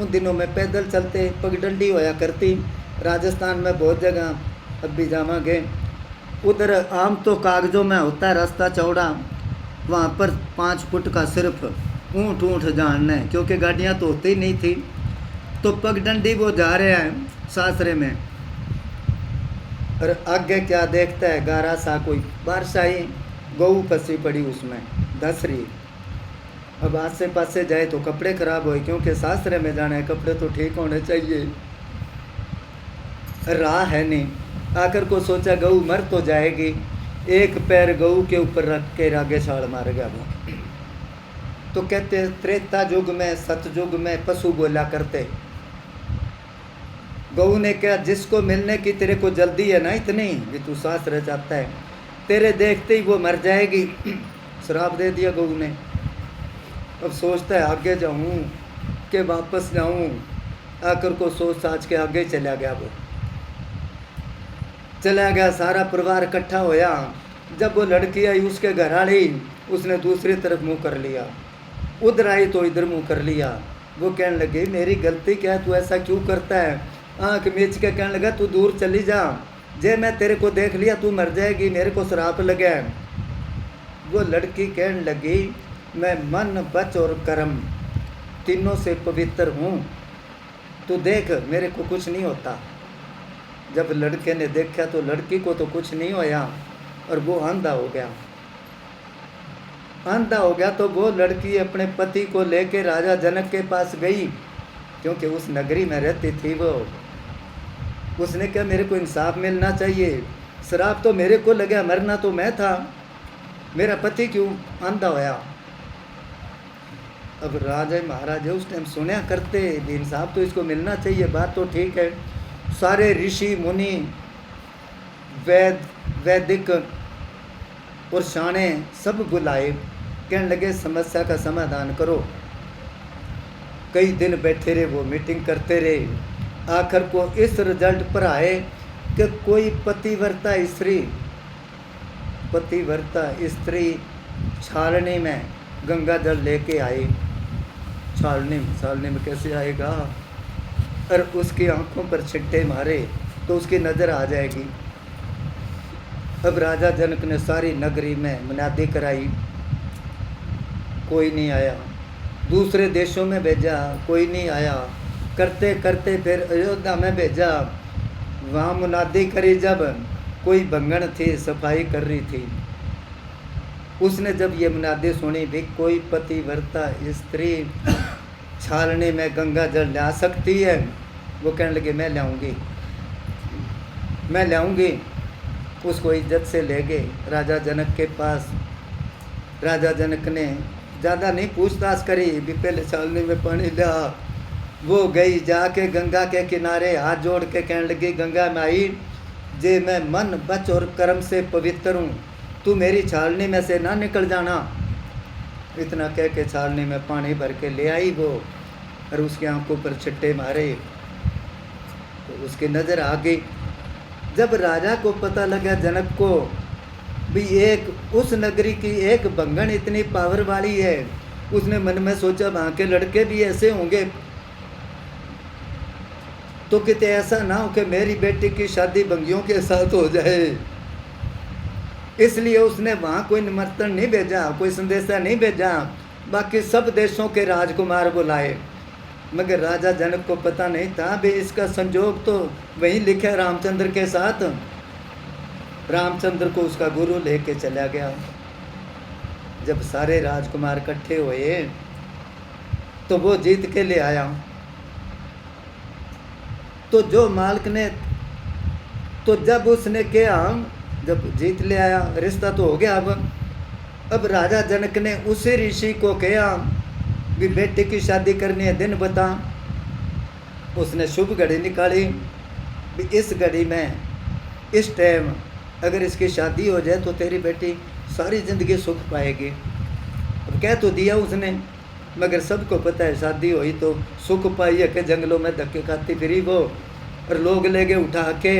उन दिनों में पैदल चलते, पगडंडी होया करती। राजस्थान में बहुत जगह अब भी जावांगे, उधर आम तो कागजों में होता है रास्ता चौड़ा, वहाँ पर 5 फुट का सिर्फ ऊँट जानना है, क्योंकि गाड़ियाँ तो होती ही नहीं थी। तो पगडंडी वो जा रहे हैं सासरे में, और आगे क्या देखता है, गारा सा कोई बारिश आई, गऊ फंसी पड़ी उसमें धस रही। अब आसे पासे जाए तो कपड़े खराब हुए, क्योंकि सासरे में जाना है, कपड़े तो ठीक होने चाहिए। राह है नहीं, आकर को सोचा गऊ मर तो जाएगी, एक पैर गऊ के ऊपर रख के आगे छाल मार गया वो। तो कहते त्रेता युग में, सतयुग में पशु बोला करते। गऊ ने कहा जिसको मिलने की तेरे को जल्दी है ना इतनी कि तू सांस रह जाता है, तेरे देखते ही वो मर जाएगी। श्राप दे दिया गऊ ने। अब सोचता है आगे जाऊं कि वापस जाऊं, आकर को सोच साच के आगे चला गया। वो चला गया, सारा परिवार इकट्ठा होया। जब वो लड़की आई उसके घर आई, उसने दूसरी तरफ मुंह कर लिया, उधर आई तो इधर मुंह कर लिया। वो कहने लगे मेरी गलती क्या है, तू ऐसा क्यों करता है? आँख मीच के कहने लगा तू दूर चली जा, जे मैं तेरे को देख लिया तू मर जाएगी, मेरे को श्राप लगा है। वो लड़की कहने लगी मैं मन वच और कर्म तीनों से पवित्र हूँ, तू देख मेरे को कुछ नहीं होता। जब लड़के ने देखा तो लड़की को तो कुछ नहीं होया और वो अंधा हो गया। अंधा हो गया तो वो लड़की अपने पति को लेके राजा जनक के पास गई, क्योंकि उस नगरी में रहती थी वो। उसने कहा मेरे को इंसाफ मिलना चाहिए, श्राप तो मेरे को लगा, मरना तो मैं था, मेरा पति क्यों अंधा होया। अब राजा महाराजा उस टाइम सुनया करते भी इंसाफ तो इसको मिलना चाहिए, बात तो ठीक है। सारे ऋषि मुनि वैदिक और शाणे सब बुलाए, कहने लगे समस्या का समाधान करो। कई दिन बैठे रहे वो, मीटिंग करते रहे, आखिर को इस रिजल्ट पर आए कि कोई पतिव्रता स्त्री छालनी में गंगा जल लेके आई। छालनी में कैसे आएगा, और उसकी आंखों पर छिट्टे मारे तो उसकी नज़र आ जाएगी। अब राजा जनक ने सारी नगरी में मुनादी कराई, कोई नहीं आया। दूसरे देशों में भेजा, कोई नहीं आया। करते करते फिर अयोध्या में भेजा, वहाँ मुनादी करी। जब कोई बंगण थी सफाई कर रही थी, उसने जब ये मुनादी सुनी भी कोई पतिव्रता स्त्री छालनी में गंगा जल ला सकती है, वो कहने लगे मैं लाऊंगी। उसको इज्जत से ले गए राजा जनक के पास। राजा जनक ने ज़्यादा नहीं पूछताछ करी, भी पहले छालनी में पानी ला। वो गई, जाके गंगा के किनारे हाथ जोड़ के कहने लगी गंगा माई, जे मैं मन बच और कर्म से पवित्र हूँ, तू मेरी छालनी में से ना निकल जाना। इतना कह के छालनी में पानी भर के ले आई वो, और उसकी आंखों पर छिट्टे मारे तो उसकी नज़र आ गई। जब राजा को पता लगा जनक को भी एक उस नगरी की एक बंगन इतनी पावर वाली है, उसने मन में सोचा वहाँ के लड़के भी ऐसे होंगे तो कितने ऐसा ना हो कि मेरी बेटी की शादी बंगियों के साथ हो जाए। इसलिए उसने वहाँ कोई निमंत्रण नहीं भेजा, कोई संदेशा नहीं भेजा, बाकी सब देशों के राजकुमार बुलाए। मगर राजा जनक को पता नहीं था भी इसका संजोग तो वहीं लिखा है रामचंद्र के साथ। रामचंद्र को उसका गुरु लेके चला गया। जब सारे राजकुमार इकट्ठे हुए तो वो जीत के ले आया। तो जो मालिक ने, तो जब उसने किया, जब जीत ले आया, रिश्ता तो हो गया। अब राजा जनक ने उसी ऋषि को कहा भी बेटे की शादी करनी है, दिन बता। उसने शुभ घड़ी निकाली भी इस घड़ी में इस टाइम अगर इसकी शादी हो जाए तो तेरी बेटी सारी ज़िंदगी सुख पाएगी। अब कह तो दिया उसने, मगर सबको पता है शादी हुई तो सुख पाई है कि जंगलों में धक्के खाती फिरी वो, और लोग ले गए उठा के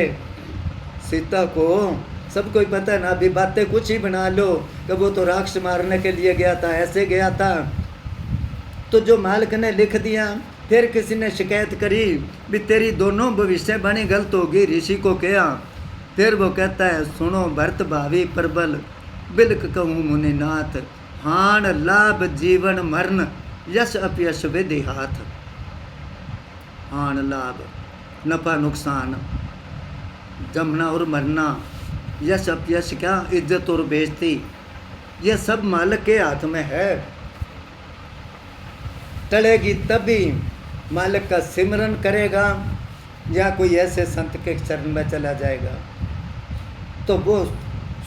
सीता को। सबको ही पता है ना, अभी बातें कुछ ही बना लो कि वो तो राक्षस मारने के लिए गया था, ऐसे गया था। तो जो मालिक ने लिख दिया, फिर किसी ने शिकायत करी भी तेरी दोनों भविष्यवाणी गलत होगी, ऋषि को कहा। फिर वो कहता है सुनो भरत भावी प्रबल, बिल्क कहूँ मुनिनाथ, हान लाभ जीवन मरण, यश अपयश विधि हाथ। हान लाभ नफा नुकसान, जमना और मरना, यश अपयश क्या, इज्जत और बेइज्जती, ये सब मालिक के हाथ में है। टलेगी तभी मालिक का सिमरन करेगा या कोई ऐसे संत के चरण में चला जाएगा तो वो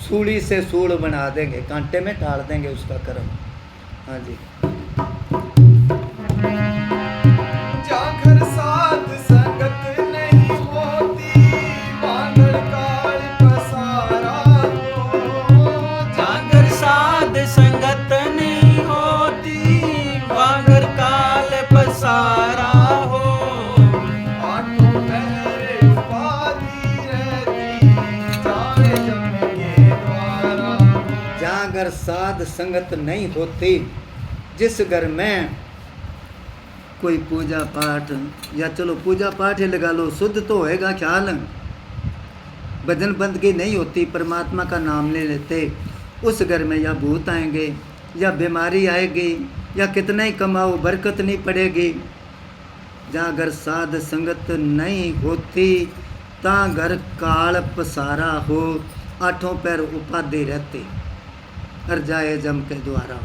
सूली से सूल बना देंगे, कांटे में डाल देंगे उसका कर्म। हाँ जी। जाकर साध संगत नहीं होती, बांधड़ काल पसारा हो। जाकर साध संगत नहीं होती, बांधड़ काल पसारा हो। आठों पहरे उपाधि रहती, जाने जम के द्वारा। जागर साध संगत नहीं होती, जिस घर में कोई पूजा पाठ, या चलो पूजा पाठ ही लगा लो, शुद्ध तो होएगा ख्याल, भजन बंदगी नहीं होती, परमात्मा का नाम ले लेते, उस घर में या भूत आएंगे या बीमारी आएगी या कितना ही कमाओ बरकत नहीं पड़ेगी। जहाँ घर साध संगत नहीं होती ता घर काल पसारा हो, आठों पैर उपाधि रहते। और जाए जम के द्वारा।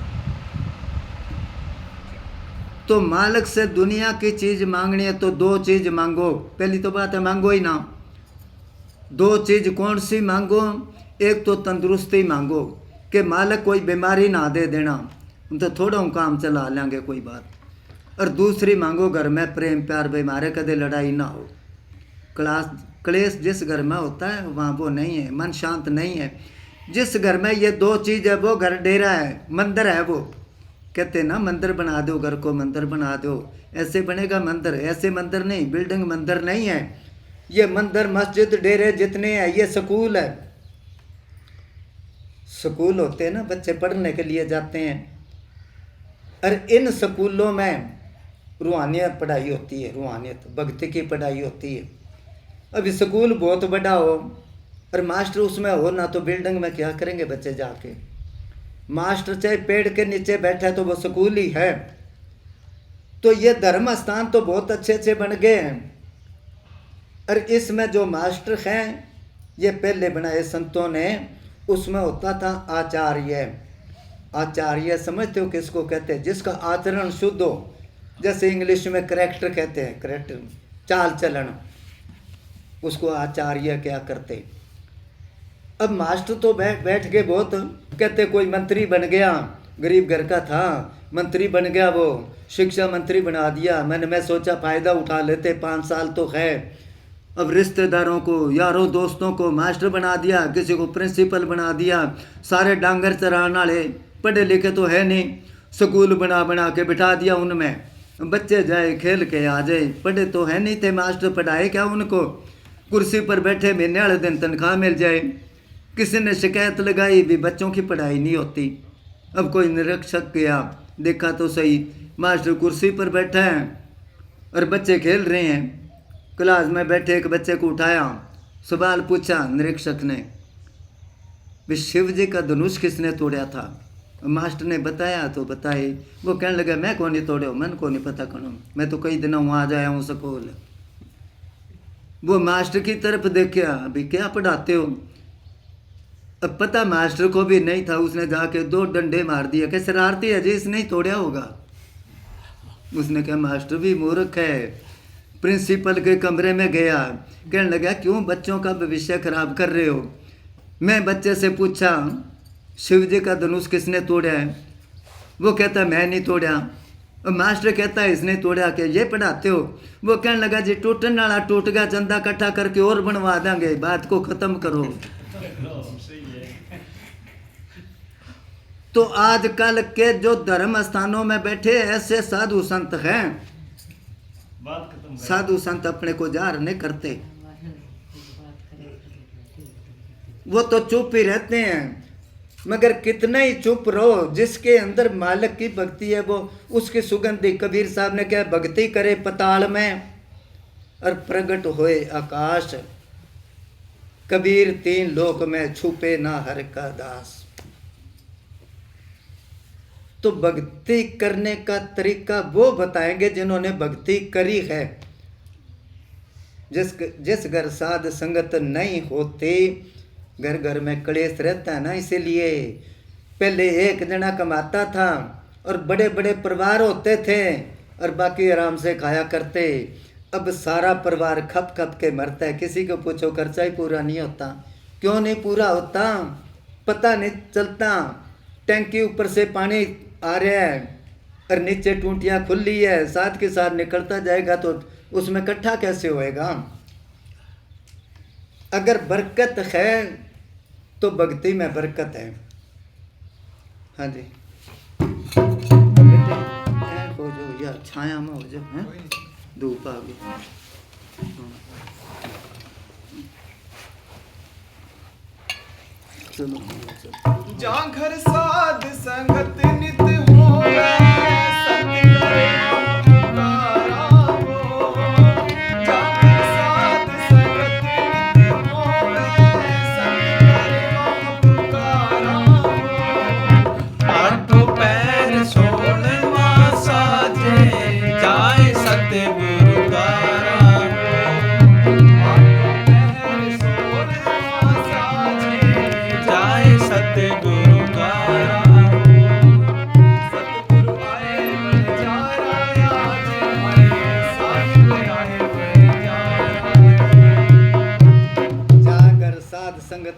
तो मालिक से दुनिया की चीज मांगनी है तो दो चीज मांगो। पहली तो बात है मांगो ही ना। दो चीज कौन सी मांगो? एक तो तंदुरुस्ती मांगो कि मालिक कोई बीमारी ना दे देना, तो थोड़ा काम चला लेंगे कोई बात। और दूसरी मांगो घर में प्रेम प्यार, बीमारे कदे लड़ाई ना हो। क्लेश जिस घर में होता है वहाँ वो नहीं है, मन शांत नहीं है। जिस घर में ये दो चीज़ है वो घर डेरा है, मंदिर है। वो कहते ना मंदिर बना दो, घर को मंदिर बना दो, ऐसे बनेगा मंदिर। ऐसे मंदिर नहीं, बिल्डिंग मंदिर नहीं है। ये मंदिर मस्जिद डेरे जितने हैं ये स्कूल है। स्कूल होते हैं ना, बच्चे पढ़ने के लिए जाते हैं। और इन स्कूलों में रूहानियत पढ़ाई होती है, रूहानियत भक्ति की पढ़ाई होती है। अब स्कूल बहुत बड़ा हो और मास्टर उसमें हो ना, तो बिल्डिंग में क्या करेंगे बच्चे जाके? मास्टर चाहे पेड़ के नीचे बैठा है तो वो स्कूल ही है। तो ये धर्म स्थान तो बहुत अच्छे अच्छे बन गए हैं। और इसमें जो मास्टर हैं ये पहले बनाए संतों ने, उसमें होता था आचार्य। आचार्य समझते हो किसको कहते हैं? जिसका आचरण शुद्ध हो। जैसे इंग्लिश में करेक्टर कहते हैं, करेक्टर चाल चलन, उसको आचार्य क्या करते। अब मास्टर तो बैठ के बहुत कहते, कोई मंत्री बन गया, गरीब घर का था, मंत्री बन गया, वो शिक्षा मंत्री बना दिया। मैं सोचा फ़ायदा उठा लेते, 5 साल तो है। अब रिश्तेदारों को, यारों दोस्तों को मास्टर बना दिया, किसी को प्रिंसिपल बना दिया। सारे डांगर चराने वाले पढ़े लिखे तो है नहीं, स्कूल बना के बिठा दिया उनमें। बच्चे जाए खेल के आ जाए, पढ़े तो है नहीं थे, मास्टर पढ़ाए क्या उनको? कुर्सी पर बैठे महीने वाले दिन तनख्वाह मिल जाए। किसी ने शिकायत लगाई भी बच्चों की पढ़ाई नहीं होती। अब कोई निरीक्षक गया, देखा तो सही, मास्टर कुर्सी पर बैठा है और बच्चे खेल रहे हैं। क्लास में बैठे एक बच्चे को उठाया, सवाल पूछा निरीक्षक ने, भी शिव जी का धनुष किसने तोड़ा था? मास्टर ने बताया तो बताए। वो कहने लगा मैं कौन नहीं तोड़ो, मन को नहीं पता करो, मैं तो कई दिनों वहाँ जाया हूँ स्कूल। वो मास्टर की तरफ देखा, अभी क्या पढ़ाते हो? अब पता मास्टर को भी नहीं था, उसने जाके 2 डंडे मार दिए कि शरारती है जी, इसने ही तोड़ा होगा। उसने कहा मास्टर भी मूर्ख है। प्रिंसिपल के कमरे में गया, कहने लगा क्यों बच्चों का भविष्य खराब कर रहे हो? मैं बच्चे से पूछा शिव जी का धनुष किसने तोड़ा है? वो कहता मैं नहीं तोड़ा। और मास्टर कहता है इसने तोड़ा के ये पढ़ाते हो? वो कहने लगा जी टूटने वाला टूट गया, चंदा इकट्ठा करके और बनवा देंगे, बात को खत्म करो। तो आजकल के जो धर्म स्थानों में बैठे ऐसे साधु संत हैं, साधु संत अपने को जार नहीं करते, वो तो चुप ही रहते हैं। मगर कितना ही चुप रहो, जिसके अंदर मालिक की भक्ति है वो उसकी सुगंधी। कबीर साहब ने क्या, भक्ति करे पताल में और प्रगट होए आकाश। कबीर 3 लोक में छुपे ना हर का दास। तो भक्ति करने का तरीका वो बताएंगे जिन्होंने भक्ति करी है। जिस घर साध संगत नहीं होती, घर घर में क्लेश रहता है ना। इसीलिए पहले एक जना कमाता था और बड़े बड़े परिवार होते थे और बाकी आराम से खाया करते। अब सारा परिवार खप खप के मरता है। किसी को पूछो खर्चा ही पूरा नहीं होता। क्यों नहीं पूरा होता? पता नहीं चलता। टैंकी ऊपर से पानी आ रहा है और नीचे टूटियाँ खुली है, साथ के साथ निकलता जाएगा तो उसमें इकट्ठा कैसे होएगा? अगर बरकत है तो भक्ति में बरकत है। हाँ जी, हो जो या छाया में हो जो है, धूप आ गई। चलो जहाँ घर साध संगत नित होवे, सत करे पुकारा हो। जहाँ घर साध संगत नित होवे, सत करे पुकारा हो। आठों पैर सोलवा साजे, जाए सतगुरु द्वारा हो। आठों पैर सोलवा साजे, जाए सतगुरु द्वारा।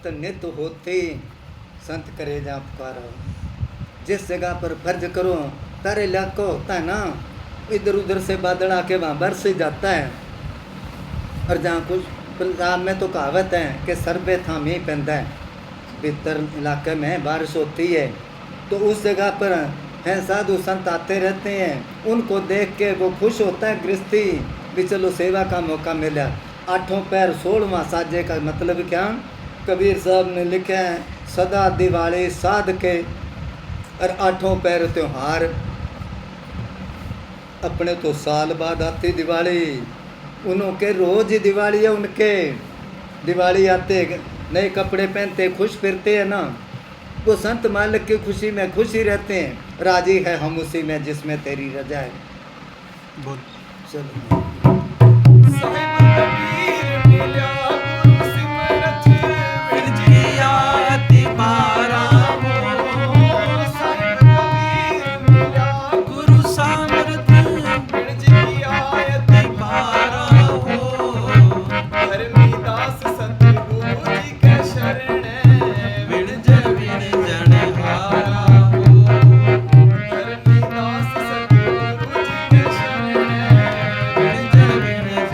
भगत नित होते संत करे जा पुकारो। जिस जगह पर फर्ज करो तारे इलाका होता है ना, इधर उधर से बादल आके वहाँ बरस ही जाता है। और जहाँ कुछ पंजाब में तो कहावत है कि सरबे था मीह पैंदा है, भीतर इलाके में बारिश होती है, तो उस जगह पर हैं साधु संत आते रहते हैं। उनको देख के वो खुश होता है गृहस्थी भी, चलो सेवा का मौका मिला। आठों पैर 16वां साजे का मतलब क्या? कबीर साहब ने लिखा है सदा दिवाली साध के, और आठों पैर त्योहार। अपने तो साल बाद आती दिवाली, उनके रोज ही दिवाली है। उनके दिवाली आते नए कपड़े पहनते खुश फिरते हैं ना, वो संत मालिक की खुशी में खुश ही रहते हैं। राजी है हम उसी में जिसमें तेरी रजा है। बोल। चलो ਸਾਹਿਬ ਕਬੀਰ ਮਿਲਿਆ ਗੁਰੂ ਸਿਮਰਤ विण जिया अति बारा हो, ਸਾਹਿਬ ਕਬੀਰ ਮਿਲਿਆ गुरु सामर्थ ਬਿਨ ਜਿਆ अति बारा हो। ਧਰਮੀ ਦਾਸ ਸਤਿਗੁਰੂ ਜੀ ਕੈ ਸ਼ਰਣ विण जन हारा हो, ਧਰਮੀ ਦਾਸ ਸਤਿਗੁਰੂ ਜੀ ਕੈ ਸ਼ਰਣ विण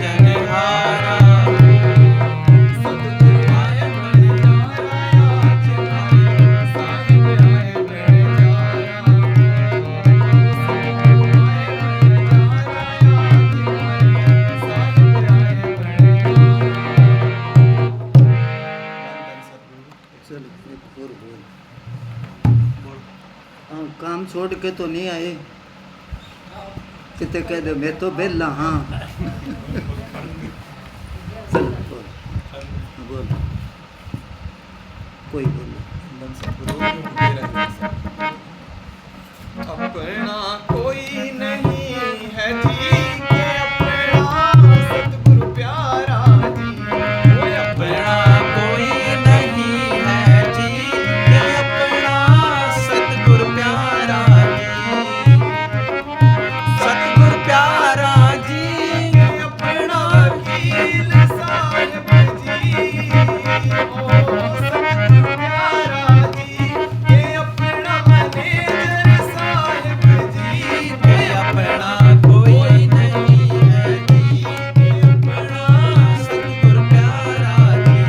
जन हारा हो। ਸਤਿਗੁਰੂ ਆਏ ਬਣ ਜਾਇਆ ਜਿਨਾਏ ਸਾਹਿਬ ਆਏ ਬਣ ਜਾਇਆ चलो बोल बोल। हाँ, काम छोड़ के तो नहीं आए, कितने कह दो मैं तो बेला। हाँ चलो बोल बोल, कोई बोलो। अपना कोई नहीं है जी के अपना सतगुरु प्यारा जी कोई अपना कोई नहीं है जी, ये अपना सतगुर प्यारा जी। सतगुर प्यारा जी अपना कील साहिब जी ओ सतगुरु प्यारा जी के अपना नेजर साहिब जी के अपना कोई नहीं है जी, के अपना सतगुर प्यारा जी।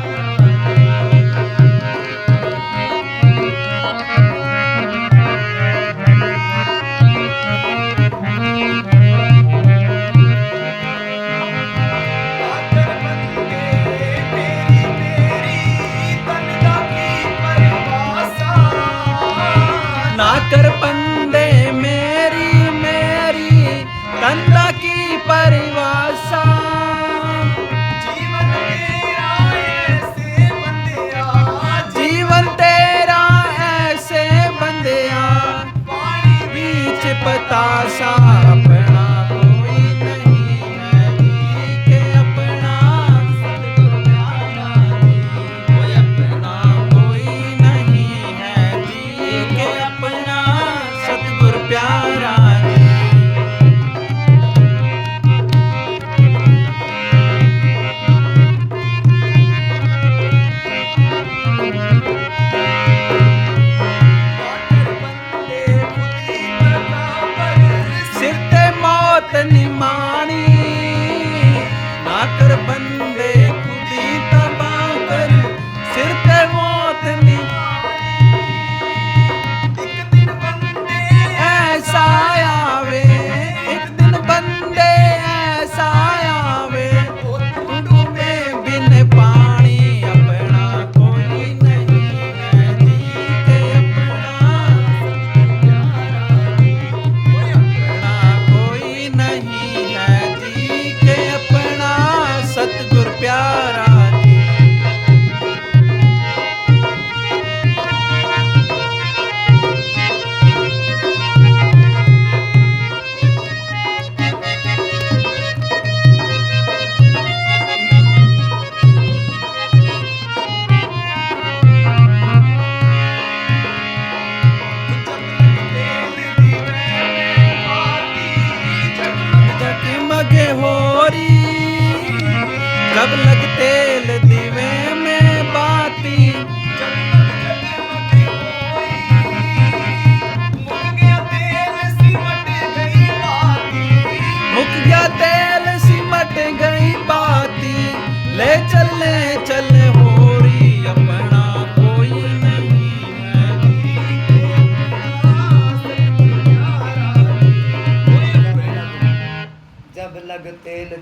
आकर बंदे मेरी मेरी तन की परिभाषा ना कर बंदे मेरी मेरी तंदा की परिभाषा। जीवन तेरा ऐसे बंदिया जीवन तेरा ऐसे बंदिया, पानी बीच पतासा। अपना कोई नहीं है जी, के अपना सतगुर प्यारा जी। कोई अपना कोई नहीं है जी, के अपना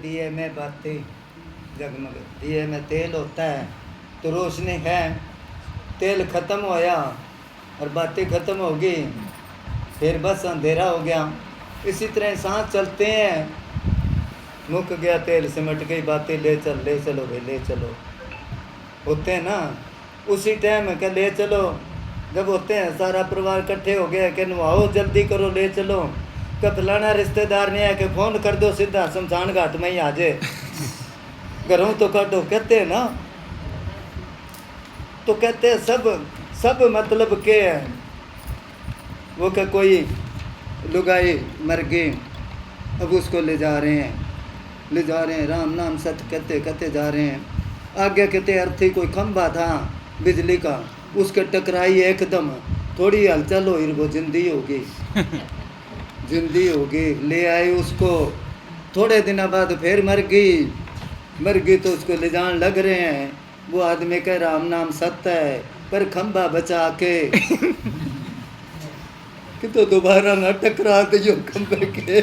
दिए में बाती जगमग। दिए में तेल होता है तो रोशनी है, तेल खत्म होया और बाती खत्म होगी, फिर बस अंधेरा हो गया। इसी तरह सांस चलते हैं, मुक गया तेल, सिमट गई बातें, ले चलो भाई ले चलो, होते हैं ना उसी टाइम क्या ले चलो। जब होते हैं सारा परिवार इकट्ठे हो गया कि नवाओ जल्दी करो ले चलो, क्या फलाना रिश्तेदार नहीं है कि फ़ोन कर दो सीधा शमशान घाट में ही आ जाए, घरों तो काटो, कहते हैं ना। तो कहते हैं सब मतलब के है वो क्या कोई लुगाई मर गई, अब उसको ले जा रहे हैं, राम नाम सत्य कहते कहते जा रहे हैं। आगे कहते अर्थी कोई खंभा था बिजली का, उसके टकराई एकदम, थोड़ी हलचल हुई वो जिंदी होगी, ले आए उसको। थोड़े दिन बाद फिर मर गई तो उसको ले जान लग रहे हैं। वो आदमी कह राम नाम सत्य है पर खंभा बचा के कि तो दोबारा न टकरा दियो खंभे के,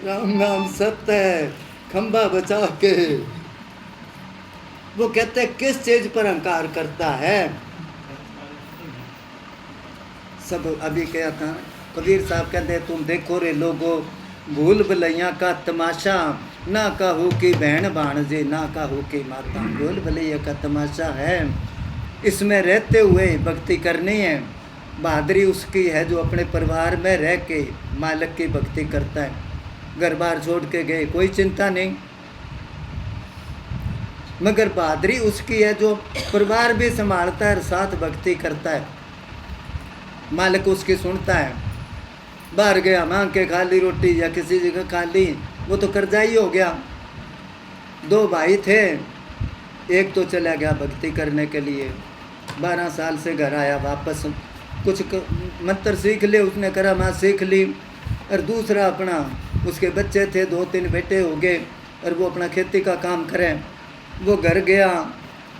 राम नाम सत्य है खंभा बचा के। वो कहते हैं किस चीज पर अहंकार करता है। सब अभी क्या था कबीर साहब कहते तुम देखो रे लोगो भूल भलैया का तमाशा, ना कहू कि बहन भाणजे ना कहू कि माता। भूल भलैया का तमाशा है, इसमें रहते हुए भक्ति करनी है। बहादुरी उसकी है जो अपने परिवार में रह के मालिक की भक्ति करता है। घर बार छोड़ के गए कोई चिंता नहीं, मगर बहादुरी उसकी है जो परिवार भी संभालता है और साथ भक्ति करता है, मालिक उसकी सुनता है। बाहर गया मांग के खा ली रोटी या किसी जगह खा ली, वो तो कर्जाई हो गया। 2 भाई थे, एक तो चला गया भक्ति करने के लिए, 12 साल से घर आया वापस, कुछ मंत्र सीख ले उसने, करा माँ सीख ली। और दूसरा अपना उसके बच्चे थे, 2-3 बेटे हो गए और वो अपना खेती का काम करें। वो घर गया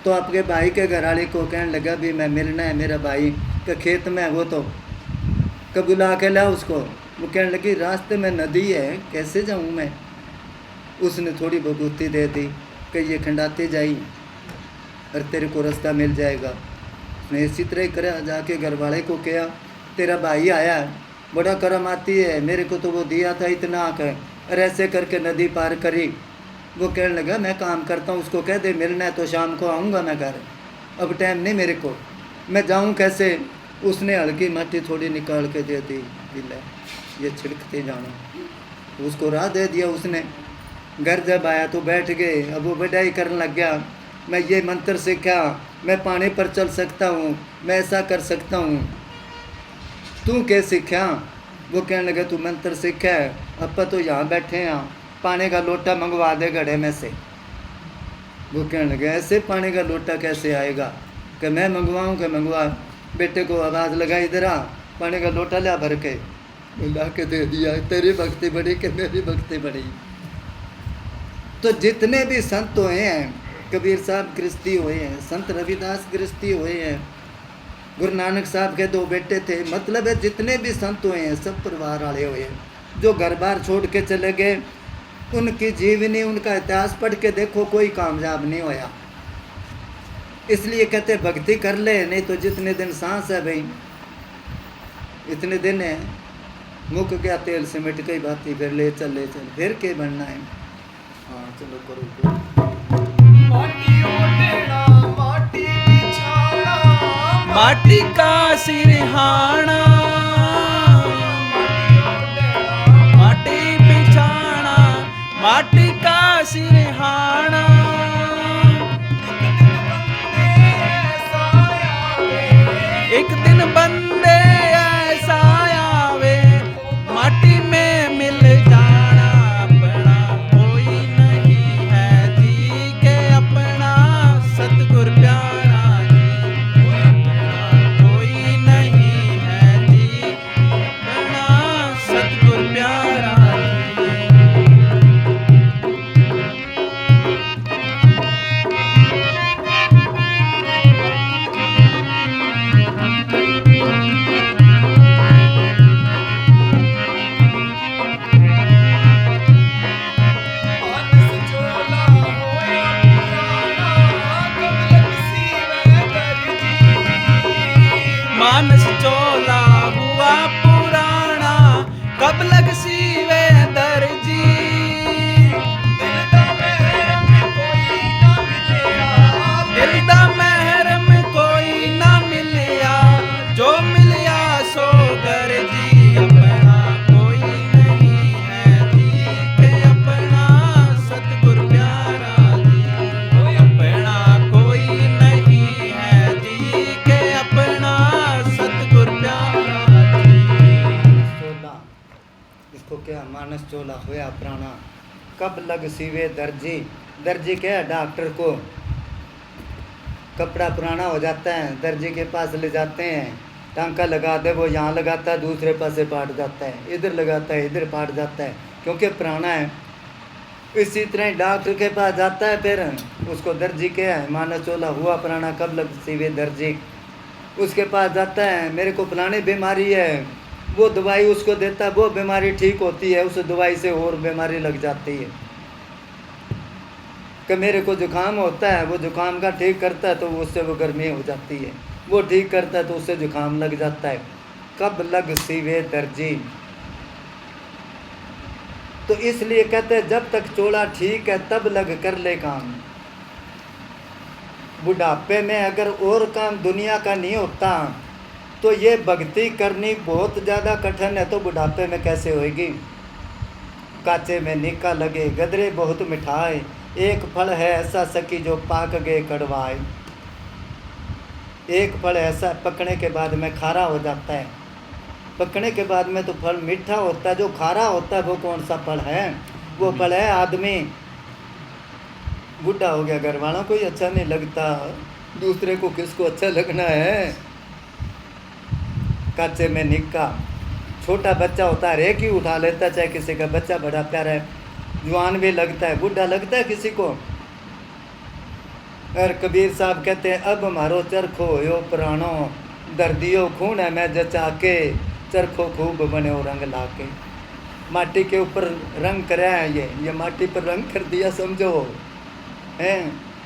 तो आपके भाई के घर वाले को कहने लगा भी मैं मिलना है मेरा भाई के खेत में, वो तो कब बुला के ला उसको। वो कहने लगी रास्ते में नदी है कैसे जाऊँ मैं। उसने थोड़ी बबूती दे दी कि ये खंडाते जाई और तेरे को रास्ता मिल जाएगा। उसने इसी तरह ही करा, जाके घर वाले को कहा तेरा भाई आया बड़ा करम आती है, मेरे को तो वो दिया था इतना आकर, और ऐसे करके नदी पार करी। वो कहने लगा मैं काम करता हूँ, उसको कह दे मिलना है तो शाम को आऊँगा मैं घर, अब टाइम नहीं मेरे को, मैं जाऊँ कैसे। उसने हल्की माटी थोड़ी निकाल के दे दी, ले ये छिड़कते जाना, उसको राह दे दिया उसने। घर जब आया तो बैठ गए, अब वो बढ़ाई करने लग गया, मैं ये मंत्र सीखा, मैं पानी पर चल सकता हूँ, मैं ऐसा कर सकता हूँ। तू क्या सीखा। वो कहने लगे तू मंत्र सीखा है, अब तो यहाँ बैठे हैं, पानी का लोटा मंगवा दे घड़े में से। वो कहने लगे ऐसे पानी का लोटा कैसे आएगा, कि मैं मंगवाऊँ कि मंगवा। बेटे को आवाज़ लगा इधर आ, पानी का लोटा ला भर के, ला के दे दिया। तेरी भक्ति बढ़ी कि मेरी भक्ति बढ़ी। तो जितने भी संत हुए हैं, कबीर साहब गृहस्थी हुए हैं, संत रविदास गृहस्थी हुए हैं, गुरु नानक साहब के 2 बेटे थे, मतलब है जितने भी संत हुए हैं सब परिवार वाले हुए हैं। जो घर बार छोड़ के चले गए, उनकी जीवनी उनका इतिहास पढ़ के देखो, कोई कामयाब नहीं होया। इसलिए कहते भक्ति कर ले, नहीं तो जितने दिन सांस है भाई इतने दिन है, मुक गया तेल सिमट गई बाती, फिर ले चल फिर के बनना है। हाँ चलो करो। माटी का सिरहाना, माटी बिछाना, माटी का सिरहाना। एक दिन बंदे ऐसा आवे, माटी में मिल जाना। अपना कोई नहीं है जी के अपना सतगुर प्यारा जी, कोई नहीं है जी अपना सतगुर प्यारा जी। मानस चोला हुआ पुराना, कब लग सीवे दर्जी। दिल दा महरम कोई ना मिलिया, जो मिलिया सो गर्जी। अपना कोई नहीं है जी के अपना सतगुर प्यारा जी। अपना कोई नहीं है जी के अपना सतगुर प्यारा जी। चोला, इसको क्या मानस चोला होया पुराना, कब लग सीवे दर्जी। दर्जी क्या है, डॉक्टर को कपड़ा पुराना हो जाता है, दर्जी के पास ले जाते हैं, टांका लगा दे, वो यहाँ लगाता है, दूसरे पासे पाट जाता है, इधर लगाता है, इधर पाट जाता है, क्योंकि पुराना है। इसी तरह डॉक्टर के पास जाता है, फिर उसको दर्जी क्या है, मानस चोला हुआ पुराना, कब लग सीवे दर्जी। उसके पास जाता है, मेरे को पुरानी बीमारी है, वो दवाई उसको देता है, वो बीमारी ठीक होती है, उस दवाई से और बीमारी लग जाती है। कि मेरे को जुकाम होता है, वो जुकाम का ठीक करता है तो उससे वो गर्मी हो जाती है, वो ठीक करता है तो उससे जुकाम लग जाता है। कब लग सीवे दर्जी। तो इसलिए कहते हैं जब तक चोला ठीक है तब लग कर ले काम। बुढ़ापे में अगर और काम दुनिया का नहीं होता तो ये भक्ति करनी बहुत ज़्यादा कठिन है, तो बुढ़ापे में कैसे होएगी। काचे में निका लगे गदरे बहुत मिठाई, एक फल है ऐसा सकी जो पाक गए कड़वाए। एक फल ऐसा पकने के बाद में खारा हो जाता है, पकने के बाद में तो फल मीठा होता है, जो खारा होता है वो कौन सा फल है, वो फल है आदमी। बूढ़ा हो गया, घर वालों को ही अच्छा नहीं लगता, दूसरे को किसको अच्छा लगना है। काचे में निक्का, छोटा बच्चा होता है रेक ही उठा लेता, चाहे किसी का बच्चा बड़ा प्यारा है, जवान भी लगता है, बूढ़ा लगता है किसी को। और कबीर साहब कहते हैं अब मारो चरखो यो पुरानो, दर्दियों खून है मैं जचा के, चरखो खूब बने हो रंग लाके। माटी के ऊपर रंग कराया है, ये माटी पर रंग कर दिया समझो, हैं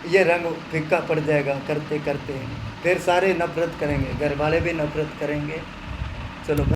ये रंग फीका पड़ जाएगा करते करते, फिर सारे नफरत करेंगे, घर वाले भी नफरत करेंगे। चलो।